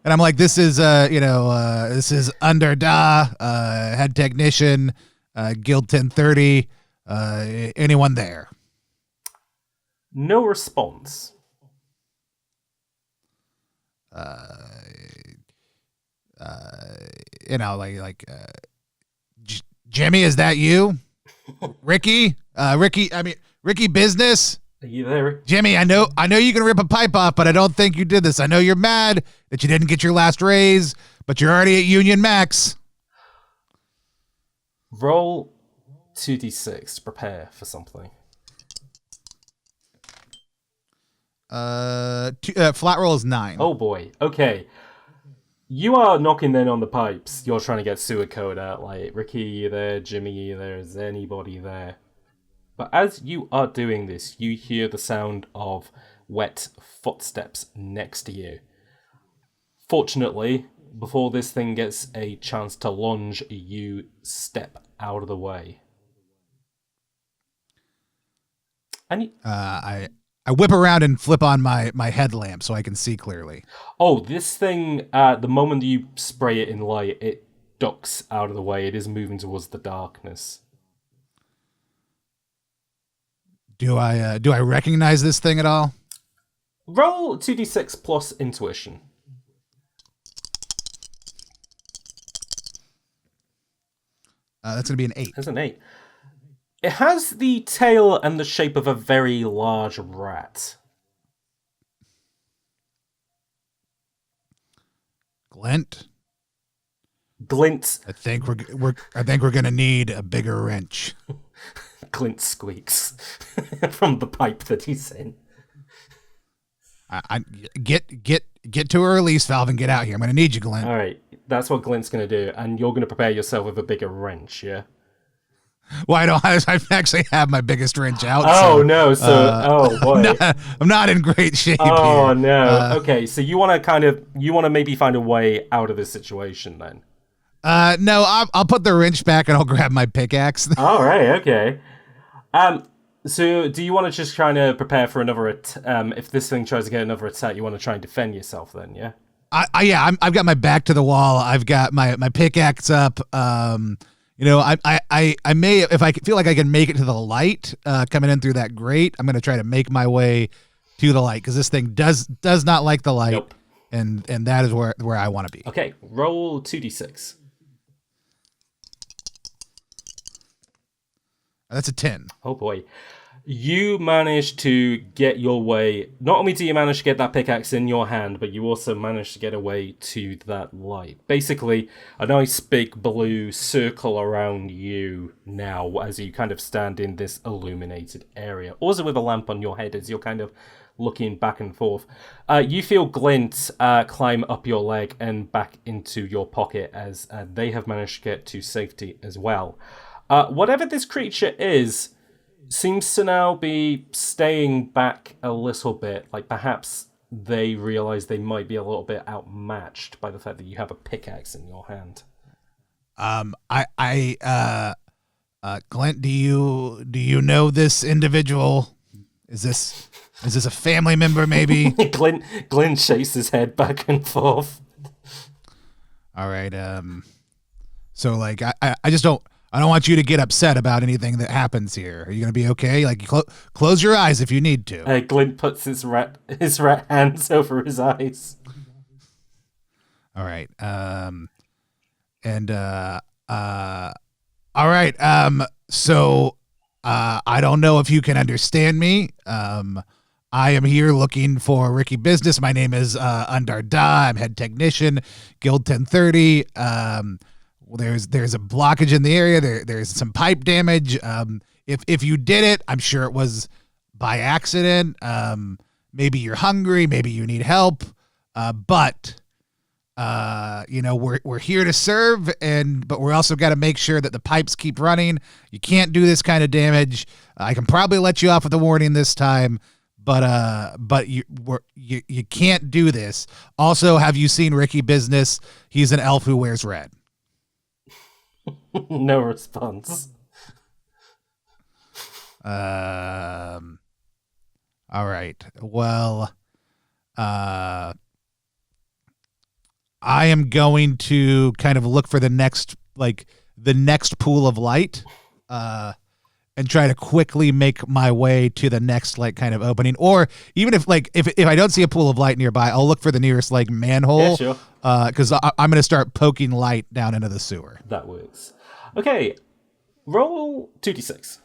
I'm like, this is this is Undarda, head technician, guild 1030. Anyone there? No response. Jimmy, is that you? Ricky Business? Are you there? Jimmy, I know you can rip a pipe off, but I don't think you did this. I know you're mad that you didn't get your last raise, but you're already at Union Max. Roll 2d6 to prepare for something. Flat roll is 9. Oh boy. Okay. You are knocking then on the pipes. You're trying to get sewer code out. Like, Ricky, you there? Jimmy, you there? Is anybody there? But as you are doing this, you hear the sound of wet footsteps next to you. Fortunately, before this thing gets a chance to lunge, you step out of the way. And I whip around and flip on my headlamp so I can see clearly. Oh, this thing, the moment you spray it in light, it ducks out of the way. It is moving towards the darkness. Do I recognize this thing at all? Roll 2d6 plus intuition. That's going to be an 8. That's an 8. It has the tail and the shape of a very large rat. Glint. Glint. I think we're going to need a bigger wrench. Glint squeaks from the pipe that he's in. I get to her release valve and get out here. I'm going to need you, Glint. All right. That's what Glint's going to do, and you're going to prepare yourself with a bigger wrench, yeah? Well, I don't. I actually have my biggest wrench out. Oh, so, no, so, oh, boy. I'm not in great shape Oh, here. no. Okay, so you want to maybe find a way out of this situation, then? No, I'll put the wrench back and I'll grab my pickaxe. All right, okay. So do you want to just try to prepare for another if this thing tries to get another attack, you want to try and defend yourself then, yeah? I've got my back to the wall. I've got my pickaxe up. I may, if I feel like I can make it to the light, coming in through that grate, I'm going to try to make my way to the light because this thing does not like the light. Nope. And that is where I want to be. Okay, roll 2d6. That's a 10. Oh boy. You manage to get your way. Not only do you manage to get that pickaxe in your hand, but you also manage to get away to that light. Basically, a nice big blue circle around you now as you kind of stand in this illuminated area. Also with a lamp on your head as you're kind of looking back and forth. You feel Glint climb up your leg and back into your pocket as they have managed to get to safety as well. Whatever this creature is, seems to now be staying back a little bit. Like perhaps they realize they might be a little bit outmatched by the fact that you have a pickaxe in your hand. Glint, do you know this individual? Is this a family member maybe? Glint shakes his head back and forth. All right. So like I just don't want you to get upset about anything that happens here. Are you gonna be okay? Like, close your eyes if you need to. Glint puts his right hands over his eyes. All right. All right. So, I don't know if you can understand me. I am here looking for Ricky Business. My name is Undarda. I'm head technician, Guild 1030. There's a blockage in the area. There's some pipe damage. If you did it, I'm sure it was by accident. Maybe you're hungry. Maybe you need help. But we're here to serve, but we're also got to make sure that the pipes keep running. You can't do this kind of damage. I can probably let you off with a warning this time, but you can't do this. Also, have you seen Ricky Business? He's an elf who wears red. No response. All right. Well, I am going to kind of look for the next pool of light, and try to quickly make my way to the next kind of opening. Or even if I don't see a pool of light nearby, I'll look for the nearest manhole. Yeah, sure. Because I'm going to start poking light down into the sewer. That works. Okay, roll 2d6.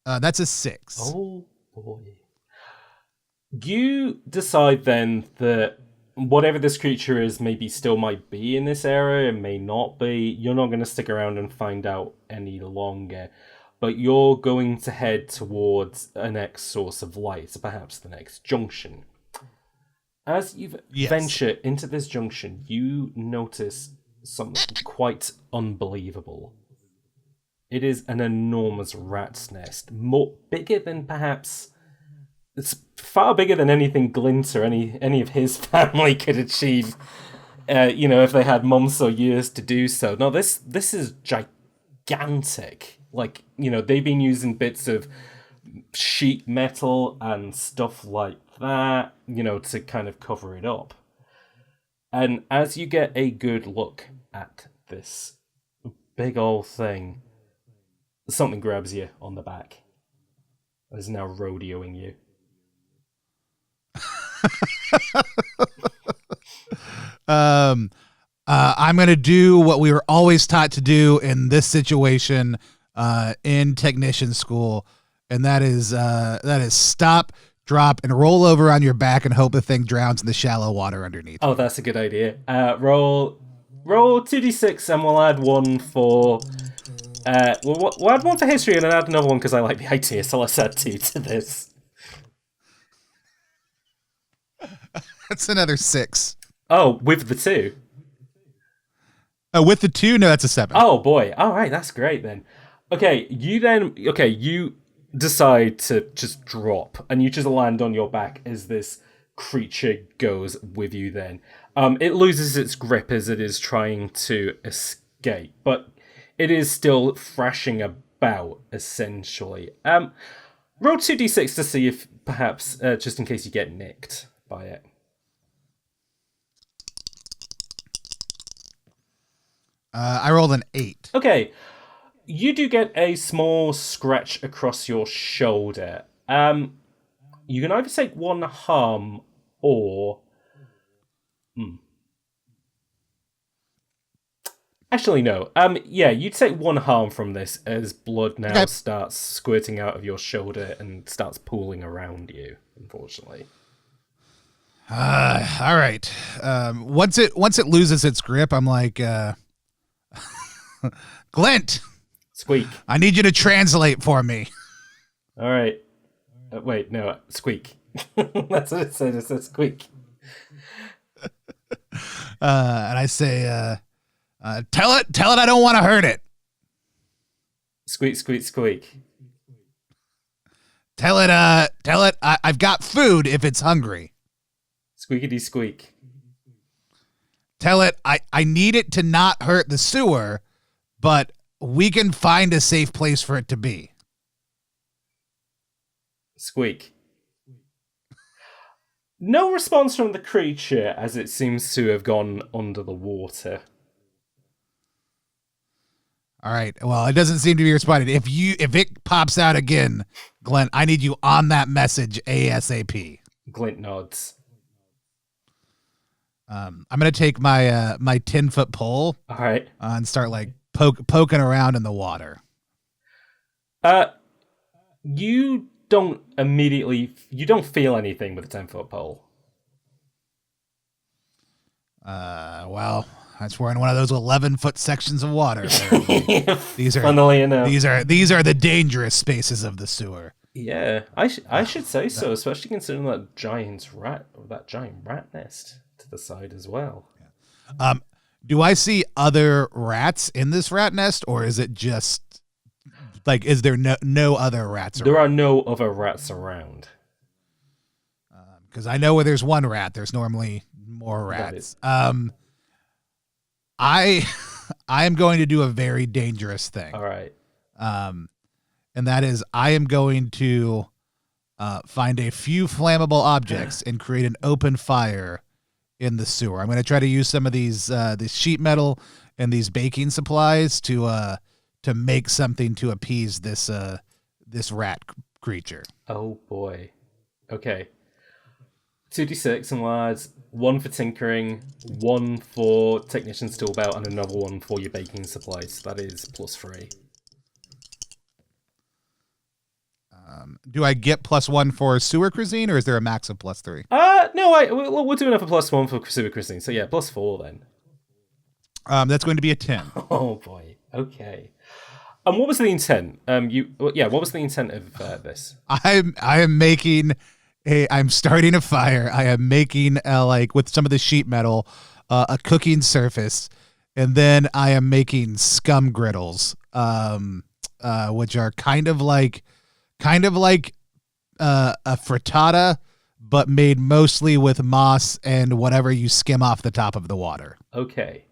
That's a 6. Oh boy. You decide then that whatever this creature is maybe still might be in this area, it may not be. You're not going to stick around and find out any longer. But you're going to head towards a next source of light, perhaps the next junction. As you venture into this junction, you notice something quite unbelievable. It is an enormous rat's nest, bigger than perhaps... It's far bigger than anything Glint or any of his family could achieve, if they had months or years to do so. No, this is gigantic. They've been using bits of sheet metal and stuff like that, to kind of cover it up. And as you get a good look at this big old thing, something grabs you on the back. It's now rodeoing you. I'm going to do what we were always taught to do in this situation in technician school, and that is stop, drop, and roll over on your back and hope the thing drowns in the shallow water underneath. Oh, that's a good idea. Roll 2d6, and we'll add one for... we'll add one for history and then add another one because I like the idea, so let's add 2 to this. That's another 6. Oh, with the 2. With the 2, no, that's a 7. Oh boy! All right, that's great then. Okay, you decide to just drop, and you just land on your back as this creature goes with you. Then, it loses its grip as it is trying to escape, but it is still thrashing about essentially. Roll 2d6 to see if perhaps, just in case you get nicked by it. I rolled an 8. Okay, you do get a small scratch across your shoulder. You can either take 1 harm or... Actually, no. Yeah, you take 1 harm from this as blood now starts squirting out of your shoulder and starts pooling around you, unfortunately. All right. Once it loses its grip, I'm like... Glint, Squeak. I need you to translate for me. All right. Wait, no, squeak. That's what it said. It said squeak. And I say, tell it I don't want to hurt it. Squeak, squeak, squeak. Tell it I've got food if it's hungry. Squeakity squeak. Tell it I need it to not hurt the sewer, but we can find a safe place for it to be. Squeak. No response from the creature as it seems to have gone under the water. All right. Well, it doesn't seem to be responding. If it pops out again, Glenn, I need you on that message ASAP. Glint nods. I'm gonna take my my 10-foot pole. All right. And start like poking around in the water. You don't feel anything with a 10-foot pole. Well, that's we're in one of those 11-foot sections of water. These are Funnily enough. These are the dangerous spaces of the sewer. Yeah, I should say so, especially considering that giant rat nest to the side as well. Do I see other rats in this rat nest, or is it just like, is there no other rats around? There are no other rats around. Because I know where there's one rat, there's normally more rats. I am going to do a very dangerous thing. All right. And that is I am going to find a few flammable objects and create an open fire in the sewer. I'm going to try to use some of these this sheet metal and these baking supplies to make something to appease this rat creature. Oh boy. Okay. 2d6 and lads, 1 for tinkering, 1 for technician's tool belt, and another 1 for your baking supplies. That is +3. Do I get +1 for sewer cuisine, or is there a max of +3? No, we'll do another +1 for sewer cuisine. So yeah, +4 then. That's going to be a 10. Oh boy. Okay. And what was the intent? What was the intent of this? I am making I'm starting a fire. I am making like with some of the sheet metal, a cooking surface, and then I am making scum griddles, which are kind of like a frittata, but made mostly with moss and whatever you skim off the top of the water. Okay.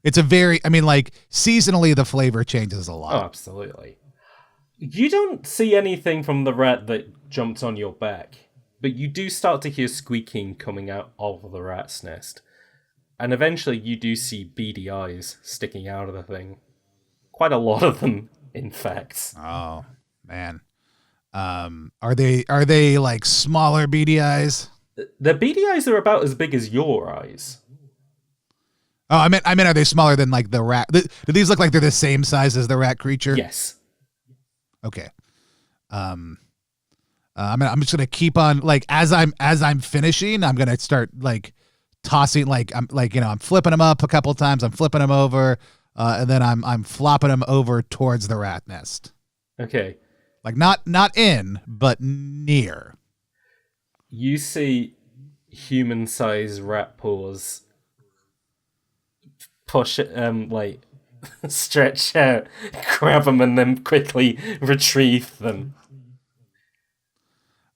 It's seasonally the flavor changes a lot. Oh, absolutely. You don't see anything from the rat that jumped on your back, but you do start to hear squeaking coming out of the rat's nest. And eventually you do see beady eyes sticking out of the thing. Quite a lot of them, in fact. Oh, man. Are they like smaller beady eyes? The beady eyes are about as big as your eyes. Oh, I meant, are they smaller than like the rat? Do these look like they're the same size as the rat creature? Yes. Okay. I'm just gonna keep on like as I'm finishing, I'm gonna start like tossing I'm flipping them up a couple times. I'm flipping them over, and then I'm flopping them over towards the rat nest. Okay. Like not in, but near. You see human-sized rat paws push like stretch out, grab them, and then quickly retrieve them.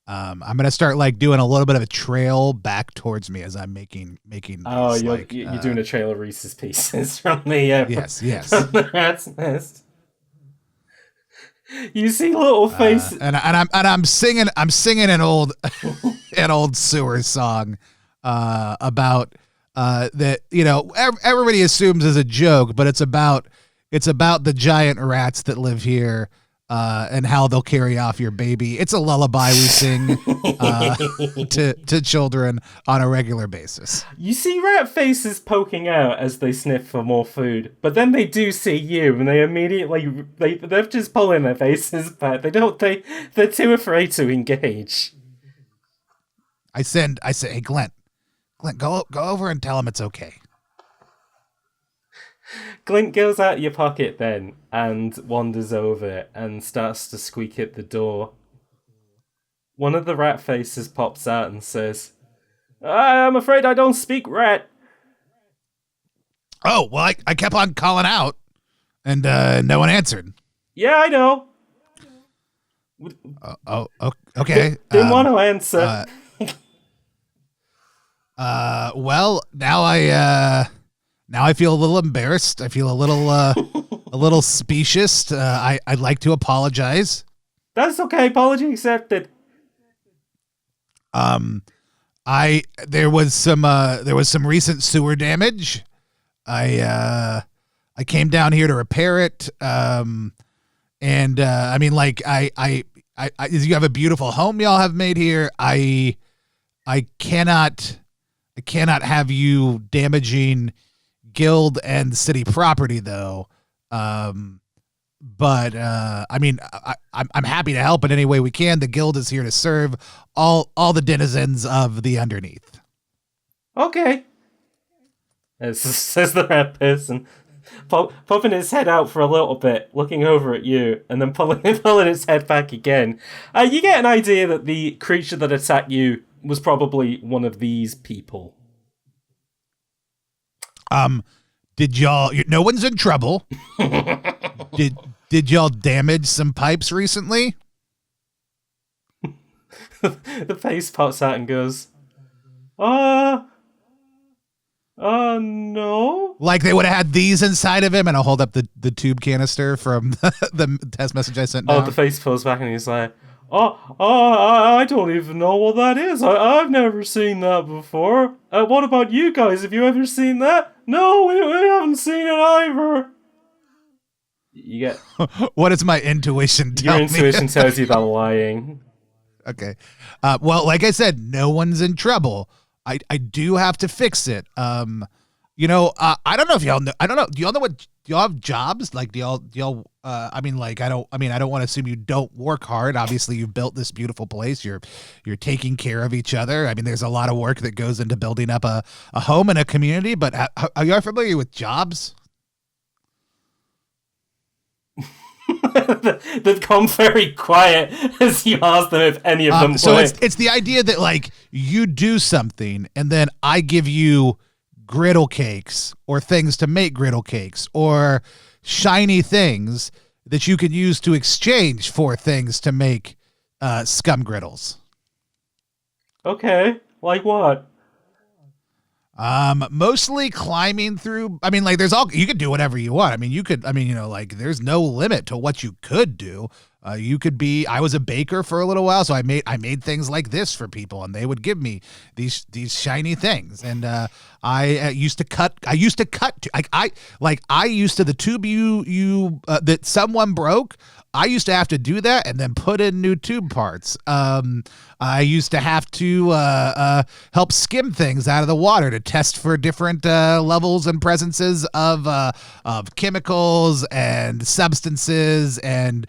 I'm gonna start like doing a little bit of a trail back towards me as I'm making Oh, these like you're doing a trail of Reese's Pieces from the yes. from the rat's nest. You see little faces, and I'm singing an old an old sewer song about that, you know, everybody assumes is a joke, but it's about the giant rats that live here and how they'll carry off your baby. It's a lullaby we sing to children on a regular basis. You see rat faces poking out as they sniff for more food, but then they do see you, and they immediately they're just pulling their faces back. They're too afraid to engage. I say, hey Glenn, go over and tell him it's okay. Glint goes out your pocket then and wanders over and starts to squeak at the door. One of the rat faces pops out and says, I'm afraid I don't speak rat. Oh, well, I kept on calling out and no one answered. Yeah, I know. Okay. Didn't want to answer. Well, now I feel a little embarrassed. I feel a little specious. I'd like to apologize. That's okay. Apology accepted. There was some recent sewer damage. I came down here to repair it. And I mean, like I you have a beautiful home y'all have made here. I cannot have you damaging guild and city property though. But I mean, I'm happy to help in any way we can. The guild is here to serve all the denizens of the underneath. Okay. Says the rat person, popping its head out for a little bit, looking over at you, and then pulling its head back again. You get an idea that the creature that attacked you was probably one of these people. Did y'all? No one's in trouble. Did y'all damage some pipes recently? The face pops out and goes, no. Like they would have had these inside of him, and I'll hold up the tube canister from the test message I sent down. Oh, the face pulls back and he's like, I don't even know what that is. I've never seen that before. What about you guys? Have you ever seen that? No, we haven't seen it either. You get... What does my intuition tell me? Your intuition tells you they're lying. Okay. Well, like I said, no one's in trouble. I do have to fix it. You know, I don't know if y'all know. I don't know. Do y'all know what? Do y'all have jobs? Like, do y'all? I mean, like, I don't want to assume you don't work hard. Obviously, you've built this beautiful place. You're taking care of each other. I mean, there's a lot of work that goes into building up a home and a community. But are y'all familiar with jobs? They've gone very quiet as you ask them if any of them. So it's the idea that like you do something and then I give you griddle cakes or things to make griddle cakes or shiny things that you can use to exchange for things to make scum griddles. Okay, like what? Mostly climbing through. I mean, like, you could do whatever you want. I mean, you know, like, there's no limit to what you could do. I was a baker for a little while, so I made things like this for people, and they would give me these shiny things. And I used to cut. I used to the tube that someone broke. I used to have to do that and then put in new tube parts. I used to have to help skim things out of the water to test for different levels and presences of chemicals and substances and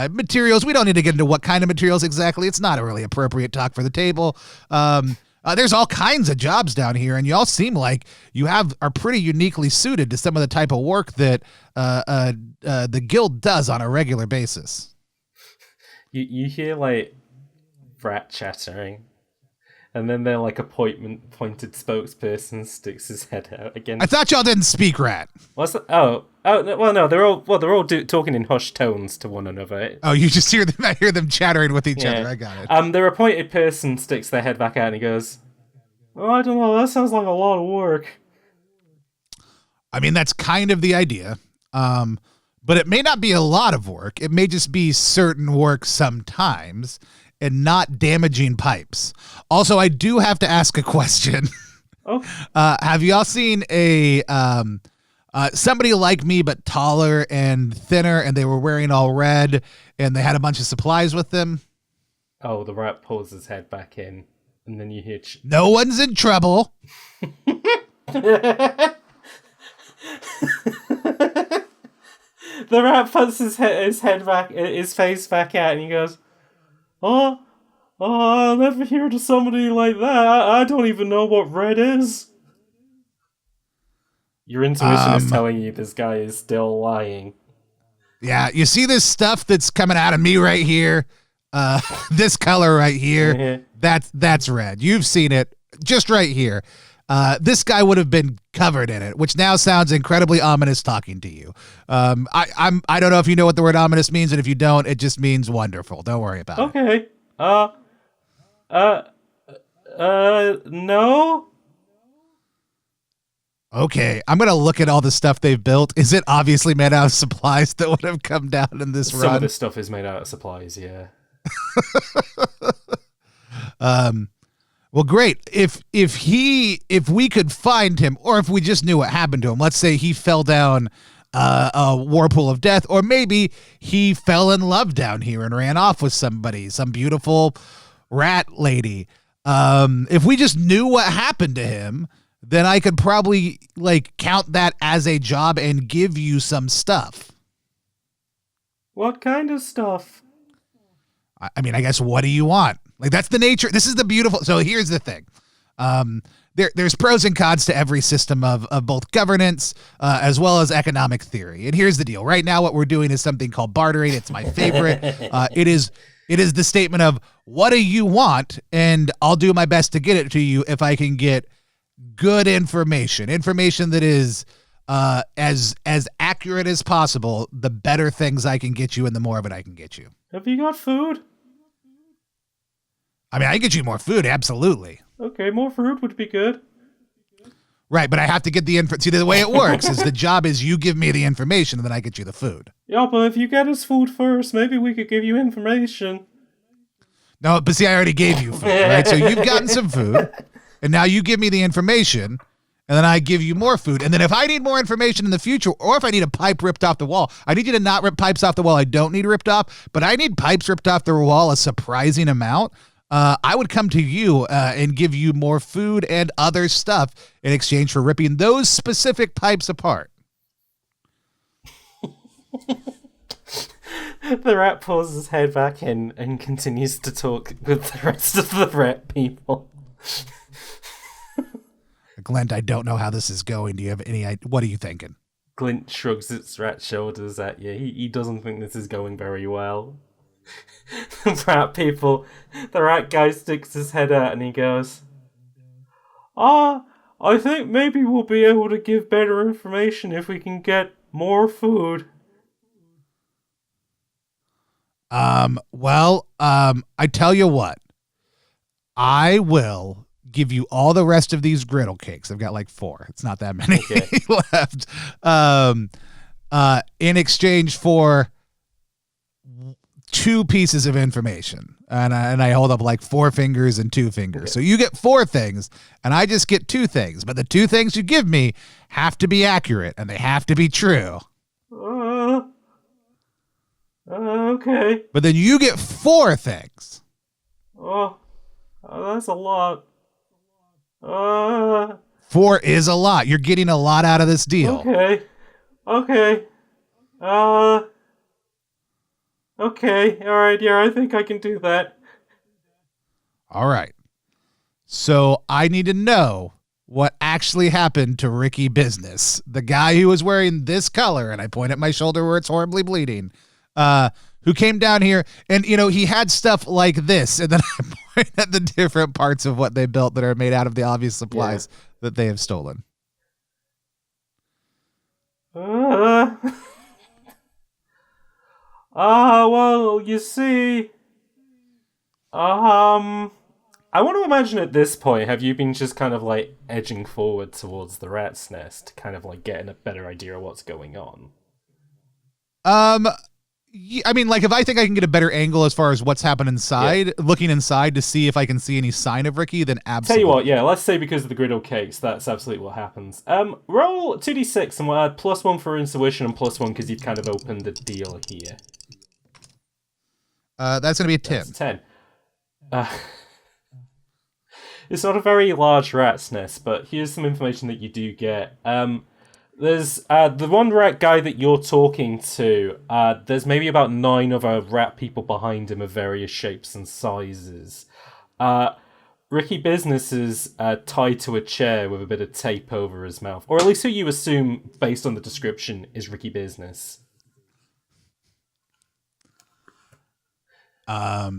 materials. We don't need to get into what kind of materials exactly. It's not a really appropriate talk for the table. There's all kinds of jobs down here, and y'all seem like you are pretty uniquely suited to some of the type of work that the guild does on a regular basis. You hear like rat chattering, And then their like appointed spokesperson sticks his head out again. I thought y'all didn't speak rat. What's that? Oh, well, no, they're all talking in hushed tones to one another. Oh, you just hear them. I hear them chattering with each other. I got it. Their appointed person sticks their head back out and he goes, "Oh, I don't know. That sounds like a lot of work." I mean, that's kind of the idea. But it may not be a lot of work. It may just be certain work sometimes and not damaging pipes. Also, I do have to ask a question. Oh. Have y'all seen somebody like me but taller and thinner, and they were wearing all red and they had a bunch of supplies with them? Oh, the rat pulls his head back in and then you hear... No one's in trouble. The rat puts his head back, his face back out, and he goes, "Oh, I'll never hear to somebody like that. I don't even know what red is." Your intuition is telling you this guy is still lying. Yeah, you see this stuff that's coming out of me right here? This color right here, that's red. You've seen it just right here. This guy would have been covered in it, which now sounds incredibly ominous talking to you. I don't know if you know what the word ominous means, and if you don't, it just means wonderful. Don't worry about it. Okay. No. Okay, I'm gonna look at all the stuff they've built. Is it obviously made out of supplies that would have come down in this run? Some of this stuff is made out of supplies, yeah. Well, great. If we could find him, or if we just knew what happened to him, let's say he fell down a whirlpool of death, or maybe he fell in love down here and ran off with somebody, some beautiful rat lady. If we just knew what happened to him, then I could probably like count that as a job and give you some stuff. What kind of stuff? I mean, I guess, what do you want? Like, that's the nature. This is the beautiful. So here's the thing. There's pros and cons to every system of both governance as well as economic theory. And here's the deal. Right now, what we're doing is something called bartering. It's my favorite. It is the statement of, what do you want? And I'll do my best to get it to you if I can get good information that is as accurate as possible. The better things I can get you and the more of it I can get you. Have you got food? I mean, I can get you more food, absolutely. Okay, more food would be good. Right, but I have to get the info. See, the way it works is the job is you give me the information and then I get you the food. Yeah, but if you get us food first, maybe we could give you information. No, but see, I already gave you food, right? So you've gotten some food, and now you give me the information, and then I give you more food. And then if I need more information in the future, or if I need a pipe ripped off the wall, I need you to not rip pipes off the wall I don't need ripped off, but I need pipes ripped off the wall a surprising amount. I would come to you and give you more food and other stuff in exchange for ripping those specific pipes apart. The rat pulls his head back in and continues to talk with the rest of the rat people. Glent, I don't know how this is going. Do you have any idea? What are you thinking? Glint shrugs its rat shoulders at you. He doesn't think this is going very well. The rat guy sticks his head out and he goes, I think maybe we'll be able to give better information if we can get more food. I tell you what, I will give you all the rest of these griddle cakes. I've got like 4. It's not that many left. In exchange for 2 pieces of information. And I hold up like 4 fingers and 2 fingers. Okay. So you get 4 things and I just get 2 things, but the 2 things you give me have to be accurate and they have to be true. Okay. But then you get 4 things. Oh, that's a lot. 4 is a lot. You're getting a lot out of this deal. Okay. Okay, alright, yeah, I think I can do that. All right. So I need to know what actually happened to Ricky Business, the guy who was wearing this color, and I point at my shoulder where it's horribly bleeding, who came down here, and, he had stuff like this, and then I point at the different parts of what they built that are made out of the obvious supplies that they have stolen. Well, you see, I want to imagine at this point, have you been just kind of like edging forward towards the rat's nest, kind of like getting a better idea of what's going on? I mean, like, if I think I can get a better angle as far as what's happened inside, looking inside to see if I can see any sign of Ricky, then absolutely. Tell you what, let's say because of the griddle cakes, that's absolutely what happens. Roll 2d6 and we'll add +1 for intuition and +1 because you've kind of opened the deal here. That's going to be a 10. That's 10. It's not a very large rat's nest, but here's some information that you do get. There's the one rat guy that you're talking to. There's maybe about 9 other rat people behind him of various shapes and sizes. Ricky Business is tied to a chair with a bit of tape over his mouth, or at least who you assume, based on the description, is Ricky Business. I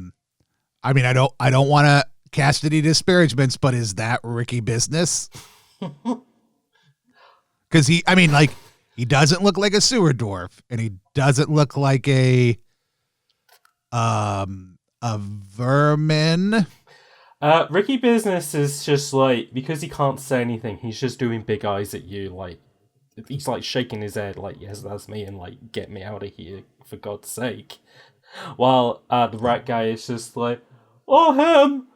mean, I don't want to cast any disparagements, but is that Ricky Business? Because he doesn't look like a sewer dwarf, and he doesn't look like a vermin. Ricky Business is just like, because he can't say anything, he's just doing big eyes at you, like he's like shaking his head, like, yes, that's me, and like, get me out of here, for God's sake. While the rat guy is just like, oh, him!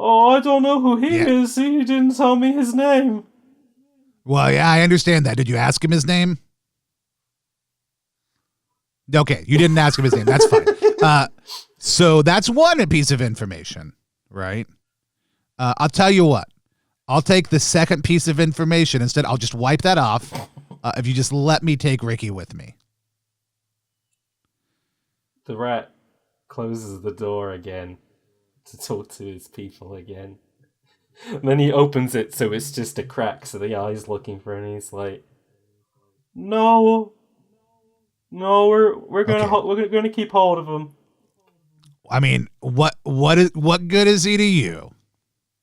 Oh, I don't know who he is. He didn't tell me his name. Well, yeah, I understand that. Did you ask him his name? Okay, you didn't ask him his name. That's fine. So that's one piece of information, right? I'll tell you what. I'll take the second piece of information. Instead, I'll just wipe that off if you just let me take Ricky with me. The rat closes the door again to talk to his people again. And then he opens it so it's just a crack, so the eye's looking for him, and he's like, No, we're gonna keep hold of him. I mean, what good is he to you?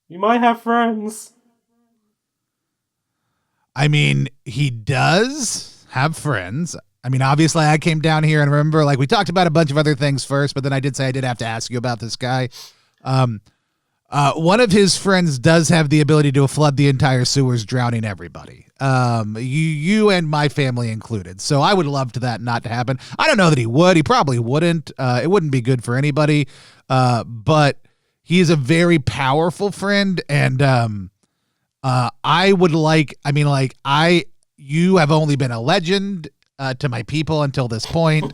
You might have friends. I mean, he does have friends. I mean, obviously, I came down here and remember, like, we talked about a bunch of other things first, but then I did say I did have to ask you about this guy. One of his friends does have the ability to flood the entire sewers, drowning everybody. You and my family included. So I would love to that not to happen. I don't know that he would. He probably wouldn't. It wouldn't be good for anybody. But he is a very powerful friend, and I would like. I mean, like, you have only been a legend to my people until this point.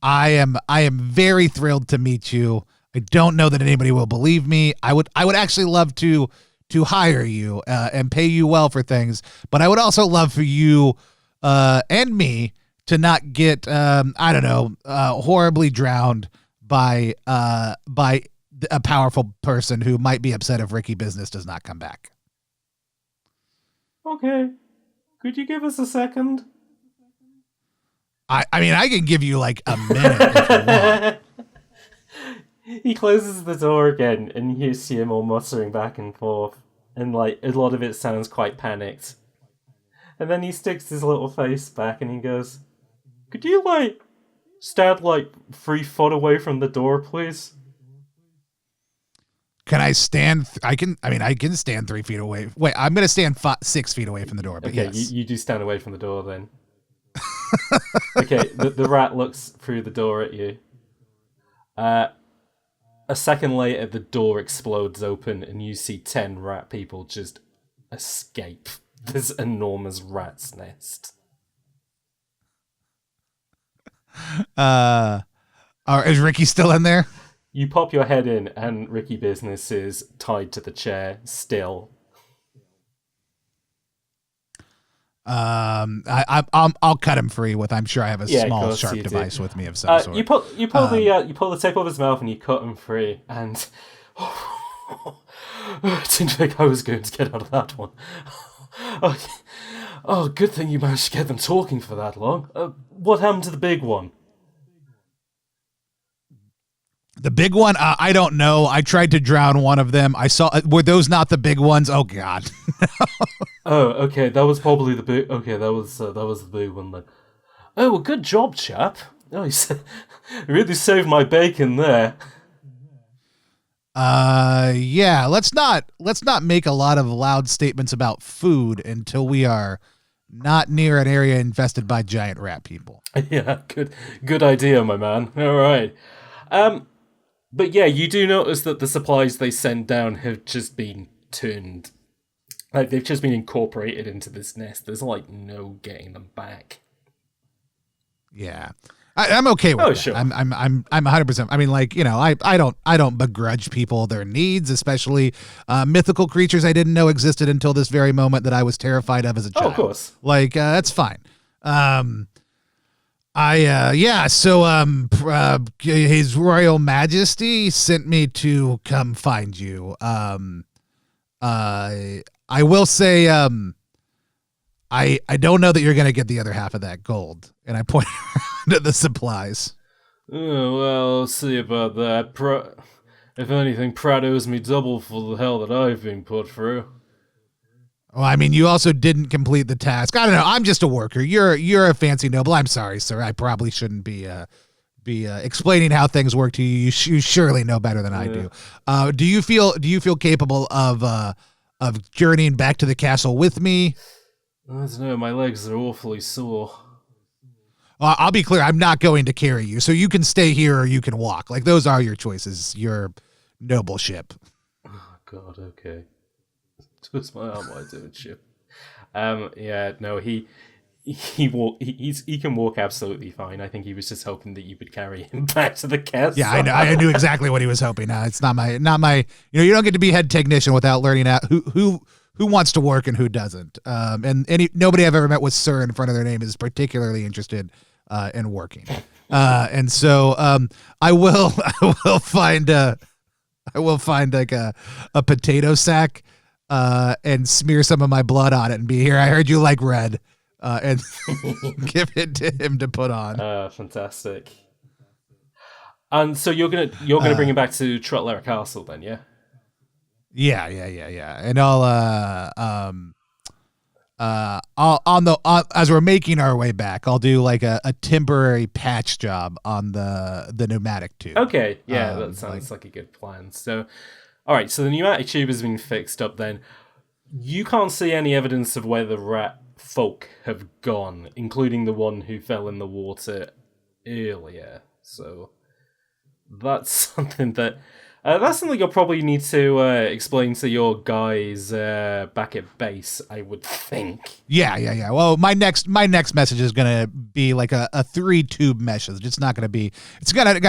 I am very thrilled to meet you. I don't know that anybody will believe me. I would actually love to hire you and pay you well for things, but I would also love for you and me to not get horribly drowned by a powerful person who might be upset if Ricky Business does not come back. Okay. Could you give us a second? I mean, I can give you like a minute if you want. He closes the door again, and you see him all muttering back and forth, and like a lot of it sounds quite panicked. And then he sticks his little face back, and he goes, "Could you like stand like 3 foot away from the door, please?" Can I stand? I can stand 3 feet away. Wait, I'm gonna stand 6 feet away from the door. But okay, yes. you do stand away from the door then. Okay, the rat looks through the door at you. A second later, the door explodes open, and you see 10 rat people just escape this enormous rat's nest. Is Ricky still in there? You pop your head in, and Ricky Business is tied to the chair still. I'll cut him free with. I'm sure I have a small sharp device with me of some sort. You pull the tape off his mouth and you cut him free. And it didn't think I was going to get out of that one. Oh, good thing you managed to get them talking for that long. What happened to the big one? The big one, I don't know. I tried to drown one of them. I saw. Were those not the big ones? Oh God. Oh, okay, that was probably the big. Okay, that was the big one then. Oh, well, good job, chap. Oh, really saved my bacon there. Yeah. Let's not make a lot of loud statements about food until we are not near an area infested by giant rat people. Yeah, good idea, my man. All right. But yeah, you do notice that the supplies they sent down have just been turned, like they've just been incorporated into this nest. There's like no getting them back. Yeah. I'm okay with Oh, that. sure. I'm 100%. I mean, like, I don't begrudge people their needs, especially mythical creatures I didn't know existed until this very moment that I was terrified of as a child. Oh, of course. Like, that's fine. Yeah. So, His Royal Majesty sent me to come find you. I will say, I don't know that you're gonna get the other half of that gold. And I point to the supplies. Oh, well, I'll see about that. If anything, Pratt owes me double for the hell that I've been put through. Well, I mean, you also didn't complete the task. I don't know. I'm just a worker. You're a fancy noble. I'm sorry, sir. I probably shouldn't be explaining how things work to you. You surely know better than I do. Do you feel capable of journeying back to the castle with me? I don't know. My legs are awfully sore. I'll be clear. I'm not going to carry you, so you can stay here or you can walk. Like, those are your choices. Your noble ship. Oh God. Okay. Twist my arm while I do it, ship. Yeah. No. He can walk absolutely fine. I think he was just hoping that you would carry him back to the castle. Yeah, I know. I knew exactly what he was hoping. It's not my. You don't get to be head technician without learning out who wants to work and who doesn't. And nobody I've ever met with "sir" in front of their name is particularly interested in working. And so I will find like a potato sack and smear some of my blood on it and be here. I heard you like red. And give it to him to put on. Fantastic. And so you're gonna bring him back to Trotler Castle then, yeah? Yeah. And as we're making our way back, I'll do like a temporary patch job on the pneumatic tube. Okay, yeah, that sounds like a good plan. So, all right, so the pneumatic tube has been fixed up. Then you can't see any evidence of where the rat folk have gone, including the one who fell in the water earlier. So that's something you'll probably need to explain to your guys back at base, I would think. Yeah. Well, my next message is gonna be like a 3-tube message. It's not gonna be. It's gonna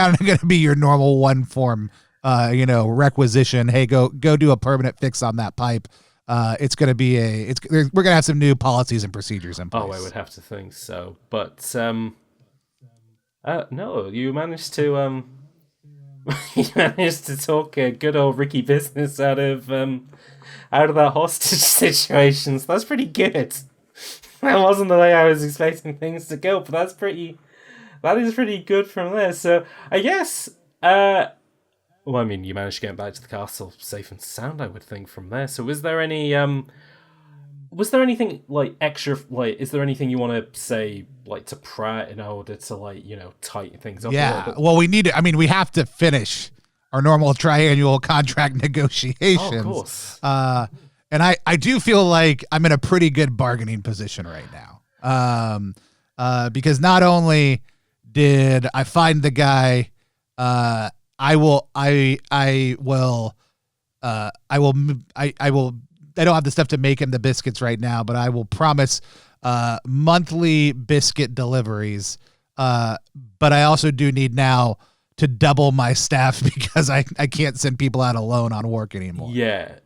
be your normal one form. Requisition. Hey, go do a permanent fix on that pipe. It's going to be we're going to have some new policies and procedures in place. Oh, I would have to think so. But, no, you managed to talk good old Ricky business out of that hostage situation. So that's pretty good. That wasn't the way I was expecting things to go, but that is pretty good from there. So I guess, well, I mean, you managed to get back to the castle safe and sound, I would think, from there. So was there anything, like, extra, like, is there anything you want to say, like, to Pratt in order to, like, tighten things up a little bit? Well, we have to finish our normal triannual contract negotiations. Oh, of course. And I do feel like I'm in a pretty good bargaining position right now. Because not only did I find the guy, I don't have the stuff to make him the biscuits right now, but I will promise monthly biscuit deliveries. But I also do need now to double my staff because I can't send people out alone on work anymore. Yeah.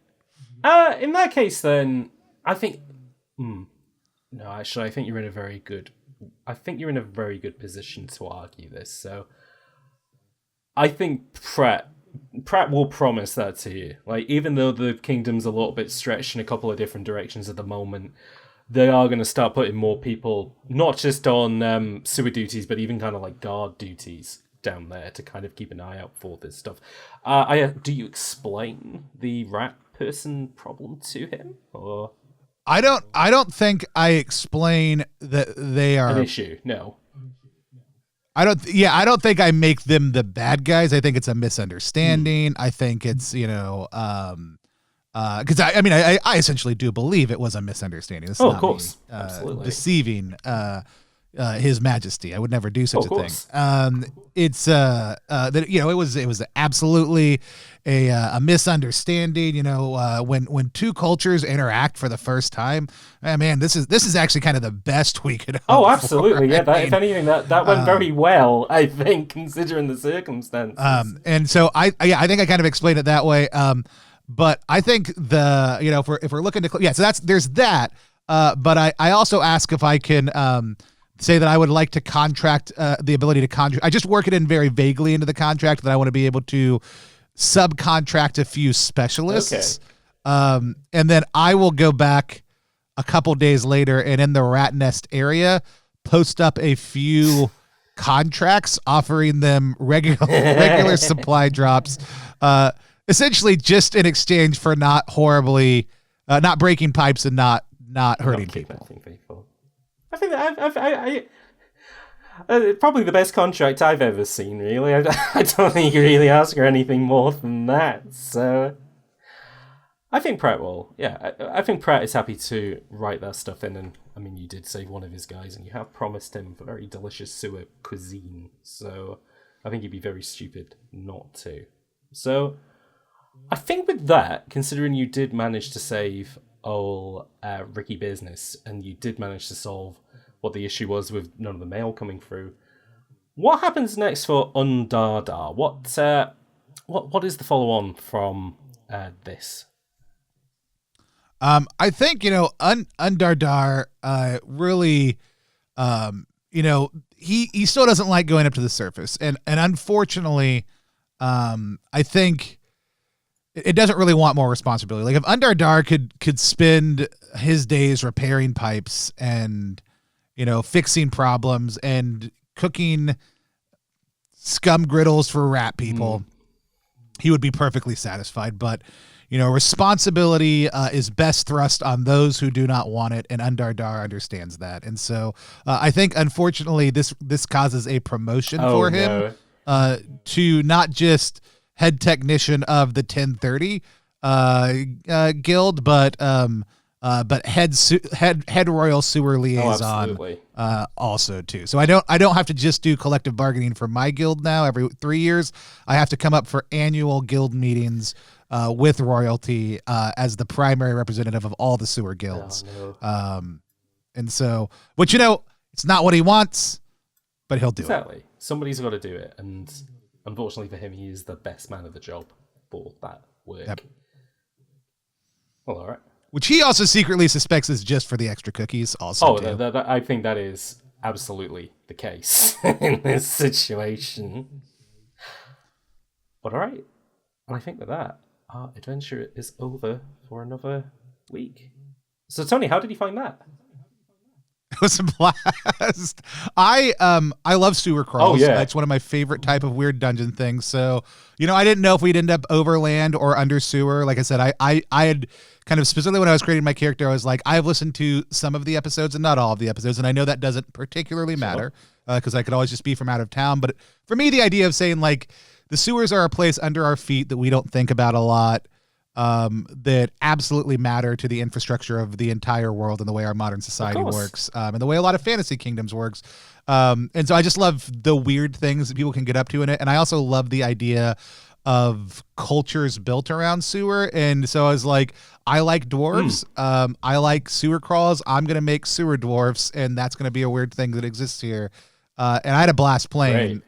In that case, then I think. No, actually, I think you're in a very good position to argue this. So I think Pratt will promise that to you. Like, even though the kingdom's a little bit stretched in a couple of different directions at the moment, they are going to start putting more people, not just on sewer duties, but even kind of like guard duties down there to kind of keep an eye out for this stuff. Do you explain the rat person problem to him, or I don't think I explain that they are an issue? No. I don't think I make them the bad guys. I think it's a misunderstanding. I think it's, because I essentially do believe it was a misunderstanding. It's not of course. me, Absolutely. deceiving His Majesty. I would never do such a course. thing. It's that it was absolutely a misunderstanding. When two cultures interact for the first time, man, this is actually kind of the best we could hope. Oh, absolutely, for. Yeah. If anything, that went very well, I think, considering the circumstances. And so I think I kind of explained it that way. But I think if we're looking to, so there's that. But I also ask if I can say that I would like to contract the ability to contract. I just work it in very vaguely into the contract that I want to be able to subcontract a few specialists. Okay. And then I will go back a couple days later and in the rat nest area post up a few contracts offering them regular supply drops, essentially just in exchange for not breaking pipes and not hurting people. I think that probably the best contract I've ever seen, really. I don't think you really ask for anything more than that. So I think Pratt will. Yeah, I think Pratt is happy to write that stuff in. And I mean, you did save one of his guys, and you have promised him a very delicious sewer cuisine. So I think you'd be very stupid not to. So I think with that, considering you did manage to save old Ricky Business, and you did manage to solve what the issue was with none of the mail coming through, what happens next for Undarda? What is the follow-on from this? I think Undarda really, he still doesn't like going up to the surface, and unfortunately, I think it doesn't really want more responsibility. Like if Undarda could spend his days repairing pipes and fixing problems and cooking scum griddles for rat people, he would be perfectly satisfied. But responsibility is best thrust on those who do not want it, and Undarda understands that. And so I think unfortunately this causes a promotion for him to not just head technician of the 1030 guild, but head royal sewer liaison also too. So I don't have to just do collective bargaining for my guild now. Every 3 years, I have to come up for annual guild meetings with royalty as the primary representative of all the sewer guilds. Oh, no. And so, which it's not what he wants, but he'll do it. Exactly. Somebody's got to do it, and unfortunately for him, he is the best man of the job for that work. Yep. Well, all right. Which he also secretly suspects is just for the extra cookies. Also, I think that is absolutely the case in this situation. But all right, and I think that our adventure is over for another week. So, Tony, how did you find that? It was a blast. I love sewer crawls. Oh, yeah. It's one of my favorite type of weird dungeon things. So, I didn't know if we'd end up overland or under sewer. Like I said, I had kind of specifically when I was creating my character, I was like, I've listened to some of the episodes and not all of the episodes. And I know that doesn't particularly matter because I could always just be from out of town. But for me, the idea of saying like the sewers are a place under our feet that we don't think about a lot, that absolutely matter to the infrastructure of the entire world and the way our modern society works, and the way a lot of fantasy kingdoms works. And so I just love the weird things that people can get up to in it. And I also love the idea of cultures built around sewer. And so I was like, I like dwarves. I like sewer crawls. I'm going to make sewer dwarfs. And that's going to be a weird thing that exists here. And I had a blast playing.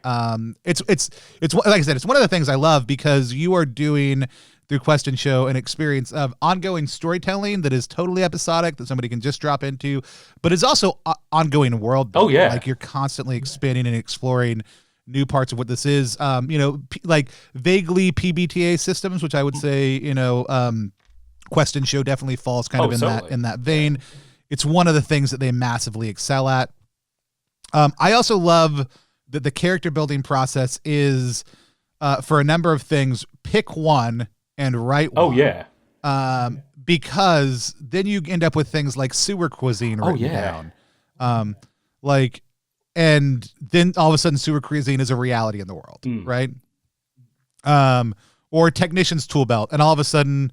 It's like I said, it's one of the things I love because you are doing through Quest and Show an experience of ongoing storytelling that is totally episodic that somebody can just drop into, but it's also ongoing world building. Like you're constantly expanding and exploring new parts of what this is. Like vaguely PBTA systems, which I would say, Quest and Show definitely falls kind of in that vein. It's one of the things that they massively excel at. I also love that the character building process is for a number of things, pick one and write Oh one. yeah. Because then you end up with things like sewer cuisine Oh written yeah. down. Like, and then all of a sudden sewer cuisine is a reality in the world, right? Or technician's tool belt, and all of a sudden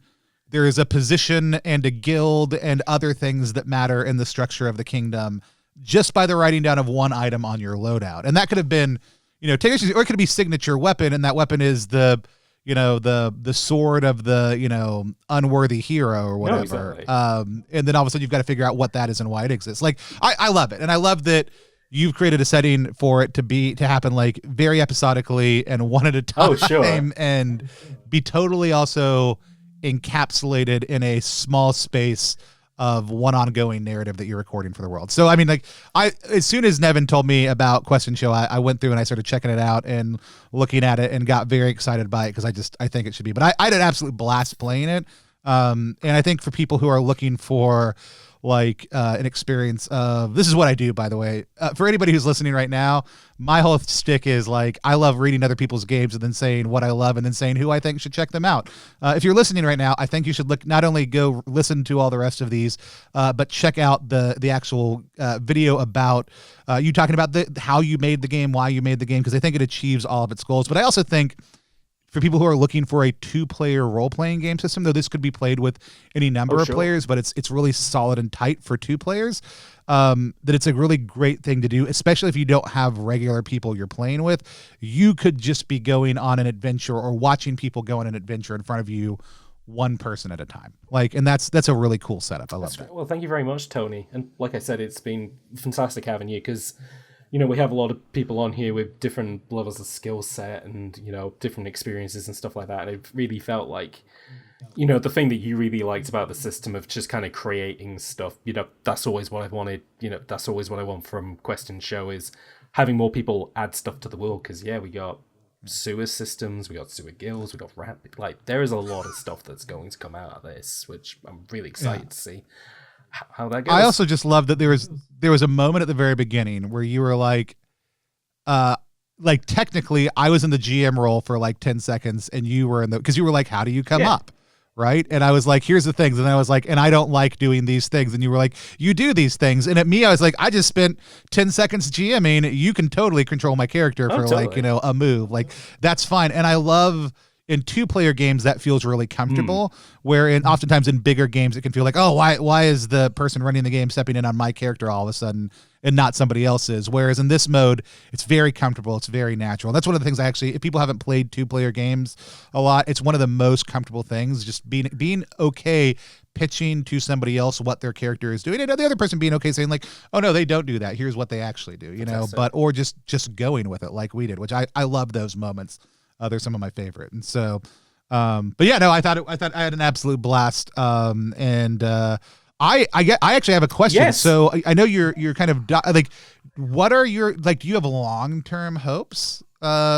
there is a position and a guild and other things that matter in the structure of the kingdom just by the writing down of one item on your loadout. And that could have been, technicians, or it could be signature weapon, and that weapon is the sword of the, unworthy hero or whatever. No, exactly. And then all of a sudden you've got to figure out what that is and why it exists. Like, I love it. And I love that you've created a setting for it to happen like very episodically and one at a time. Oh, sure. And be totally also encapsulated in a small space of one ongoing narrative that you're recording for the world. So, I mean, like, as soon as Nevin told me about Question Show, I went through and I started checking it out and looking at it and got very excited by it because I think it should be. But I had an absolute blast playing it. And I think for people who are looking for like an experience of, this is what I do, by the way, for anybody who's listening right now, my whole stick is like, I love reading other people's games and then saying what I love and then saying who I think should check them out. If you're listening right now, I think you should not only go listen to all the rest of these, but check out the actual video about you talking about how you made the game, why you made the game, because I think it achieves all of its goals. But I also think for people who are looking for a 2-player role-playing game system, though this could be played with any number of players, but it's really solid and tight for 2 players, that it's a really great thing to do, especially if you don't have regular people you're playing with. You could just be going on an adventure or watching people go on an adventure in front of you, one person at a time. Like, and that's a really cool setup. I love that. Well, thank you very much, Tony. And like I said, it's been fantastic having you because, we have a lot of people on here with different levels of skill set and, different experiences and stuff like that. And it really felt like, the thing that you really liked about the system of just kind of creating stuff, that's always what I wanted. That's always what I want from Question Show is having more people add stuff to the world. Because, we got sewer systems, we got sewer guilds, we got like, there is a lot of stuff that's going to come out of this, which I'm really excited to see how that goes. I also just love that there was a moment at the very beginning where you were like technically I was in the GM role for like 10 seconds and you were because you were like, how do you come up? Right. And I was like, here's the things. And I was like, and I don't like doing these things. And you were like, you do these things. And at me, I was like, I just spent 10 seconds GMing. You can totally control my character for totally. like, a move. Like, that's fine. And I love in 2-player games that feels really comfortable, where oftentimes in bigger games it can feel like, oh, why is the person running the game stepping in on my character all of a sudden and not somebody else's? Whereas in this mode, it's very comfortable, it's very natural. That's one of the things if people haven't played 2-player games a lot, it's one of the most comfortable things, just being okay pitching to somebody else what their character is doing, and the other person being okay saying like, oh no, they don't do that, here's what they actually do, or just going with it like we did, which I love those moments. They're some of my favorite. And so, but yeah, no, I thought I had an absolute blast. And I actually have a question. Yes. So I know you're kind of like, what are your, like, do you have long-term hopes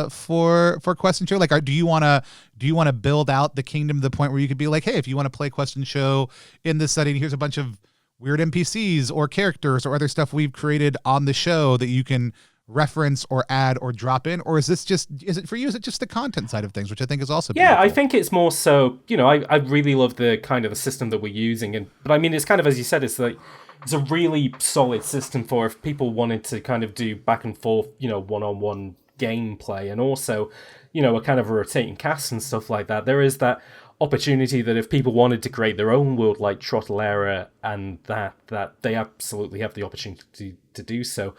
for Question Show? Like, do you want to build out the kingdom to the point where you could be like, hey, if you want to play Question Show in this setting, here's a bunch of weird NPCs or characters or other stuff we've created on the show that you can reference or add or drop in? Or is it just the content side of things, which I think is also beautiful? I think it's more so, I really love the kind of the system that we're using, but I mean, it's kind of, as you said, it's like, it's a really solid system for if people wanted to kind of do back and forth, one-on-one gameplay, and also, a kind of a rotating cast and stuff like that. There is that opportunity that if people wanted to create their own world like Trottelera, and that they absolutely have the opportunity to do so.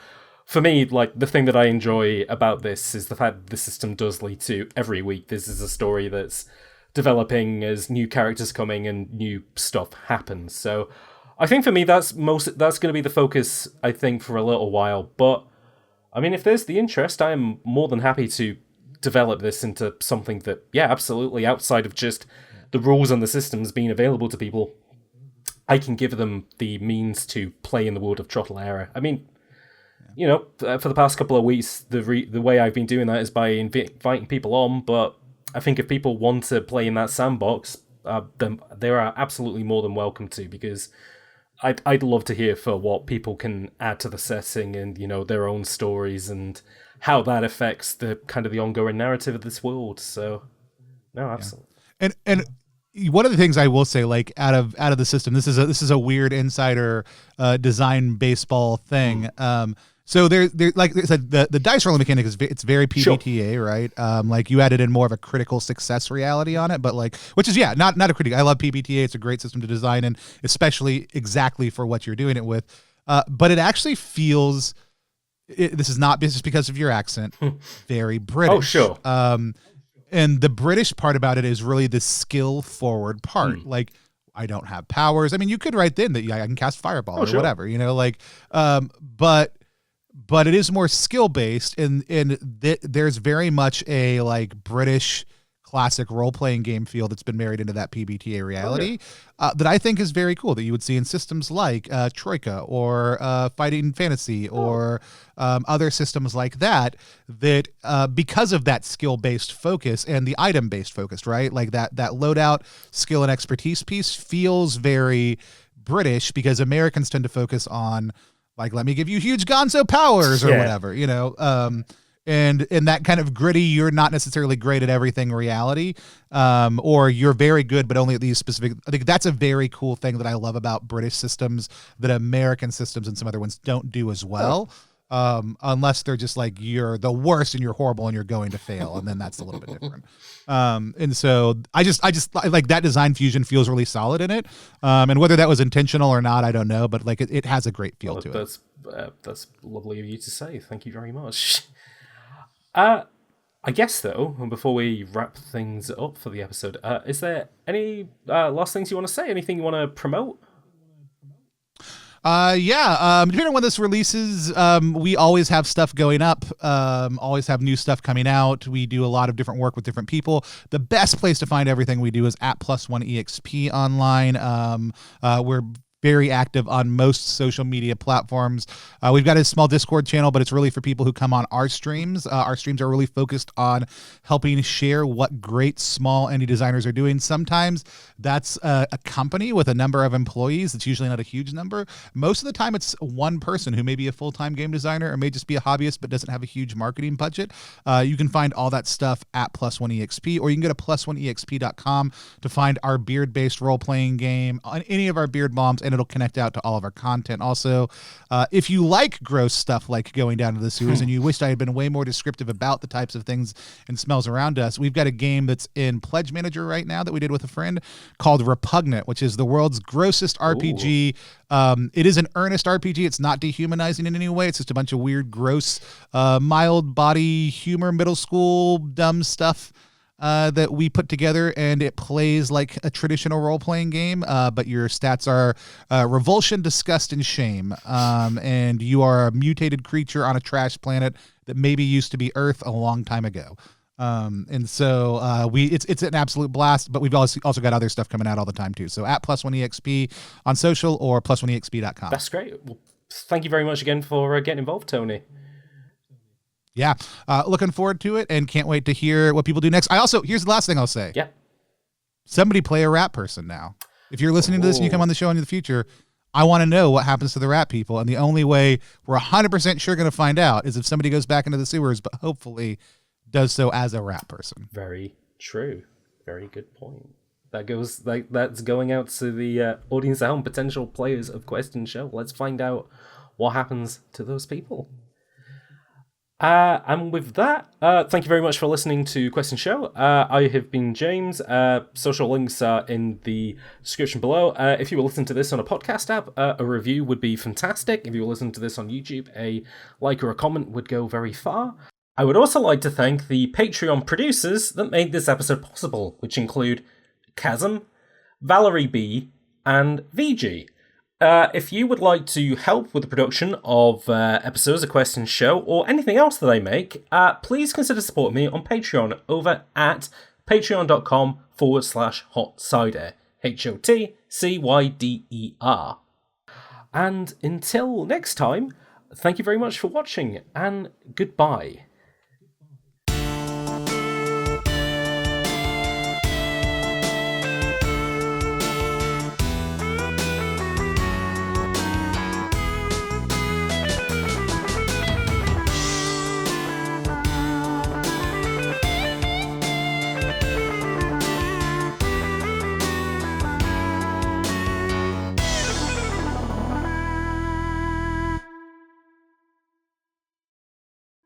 For me, like, the thing that I enjoy about this is the fact that the system does lead to every week. This is a story that's developing as new characters coming and new stuff happens. So I think for me, that's going to be the focus, I think, for a little while. But I mean, if there's the interest, I am more than happy to develop this into something that, absolutely, outside of just the rules and the systems being available to people, I can give them the means to play in the world of Trottelera. I mean, for the past couple of weeks, the way I've been doing that is by inviting people on, but I think if people want to play in that sandbox, then they are absolutely more than welcome to, because I'd love to hear for what people can add to the setting and, their own stories and how that affects the kind of the ongoing narrative of this world. So, no, absolutely. And one of the things I will say, like out of the system, this is a weird insider design baseball thing. So there like I said, the dice rolling mechanic it's very PBTA, Sure. right? Like you added in more of a critical success reality on it, but like, which is not a critique. I love PBTA. It's a great system to design, and especially exactly for what you're doing it with. But it actually feels. This is not just because of your accent. Very British. Oh, sure. And the British part about it is really the skill forward part. Like, I don't have powers. I mean, you could write then that I can cast fireball or whatever, like, but it is more skill based, and there's very much a like British classic role playing game feel that's been married into that PBTA reality that I think is very cool, that you would see in systems like Troika or Fighting Fantasy or other systems like that because of that skill based focus and the item based focus, right? Like that loadout skill and expertise piece feels very British, because Americans tend to focus on like, let me give you huge gonzo powers or whatever, and that kind of gritty, you're not necessarily great at everything reality, or you're very good, but only at these specific. I think that's a very cool thing that I love about British systems that American systems and some other ones don't do as well. Unless they're just like, you're the worst and you're horrible and you're going to fail, and then that's a little bit different. And so I just like that design fusion feels really solid in it. And whether that was intentional or not, I don't know, but like it has a great feel to it. That's lovely of you to say. Thank you very much. I guess, though, before we wrap things up for the episode, is there any last things you want to say? Anything you want to promote? Depending on when this releases, we always have stuff going up, always have new stuff coming out. We do a lot of different work with different people. The best place to find everything we do is at +1EXP online. We're very active on most social media platforms. We've got a small Discord channel, but it's really for people who come on our streams. Our streams are really focused on helping share what great small indie designers are doing. Sometimes that's a company with a number of employees. It's usually not a huge number. Most of the time it's one person who may be a full-time game designer or may just be a hobbyist but doesn't have a huge marketing budget. You can find all that stuff at +1EXP, or you can go to +1EXP.com to find our beard-based role-playing game on any of our beard bombs, and it'll connect out to all of our content. Also, if you like gross stuff like going down to the sewers and you wished I had been way more descriptive about the types of things and smells around us, we've got a game that's in Pledge Manager right now that we did with a friend called Repugnant, which is the world's grossest RPG. It is an earnest RPG. It's not dehumanizing in any way. It's just a bunch of weird, gross, mild body humor, middle school, dumb stuff that we put together, and it plays like a traditional role-playing game, but your stats are revulsion, disgust, and shame, and you are a mutated creature on a trash planet that maybe used to be Earth a long time ago. And so it's an absolute blast, but we've also got other stuff coming out all the time too. So at +1EXP on social or +1EXP.com. That's great. Well, thank you very much again for getting involved, Tony. Yeah. Looking forward to it and can't wait to hear what people do next. Here's the last thing I'll say. Yeah. Somebody play a rat person now. If you're listening to this and you come on the show in the future, I want to know what happens to the rat people. And the only way we're 100% sure going to find out is if somebody goes back into the sewers, but hopefully does so as a rat person. Very true. Very good point. That's going out to the audience at home, potential players of Question Show. Let's find out what happens to those people. And with that, thank you very much for listening to Question Show. I have been James. Social links are in the description below. If you were listening to this on a podcast app, a review would be fantastic. If you were listening to this on YouTube, a like or a comment would go very far. I would also like to thank the Patreon producers that made this episode possible, which include Chasm, Valerie B, and VG. If you would like to help with the production of episodes of Question Show or anything else that I make, please consider supporting me on Patreon over at patreon.com/hotcider. HOTCYDER. And until next time, thank you very much for watching, and goodbye.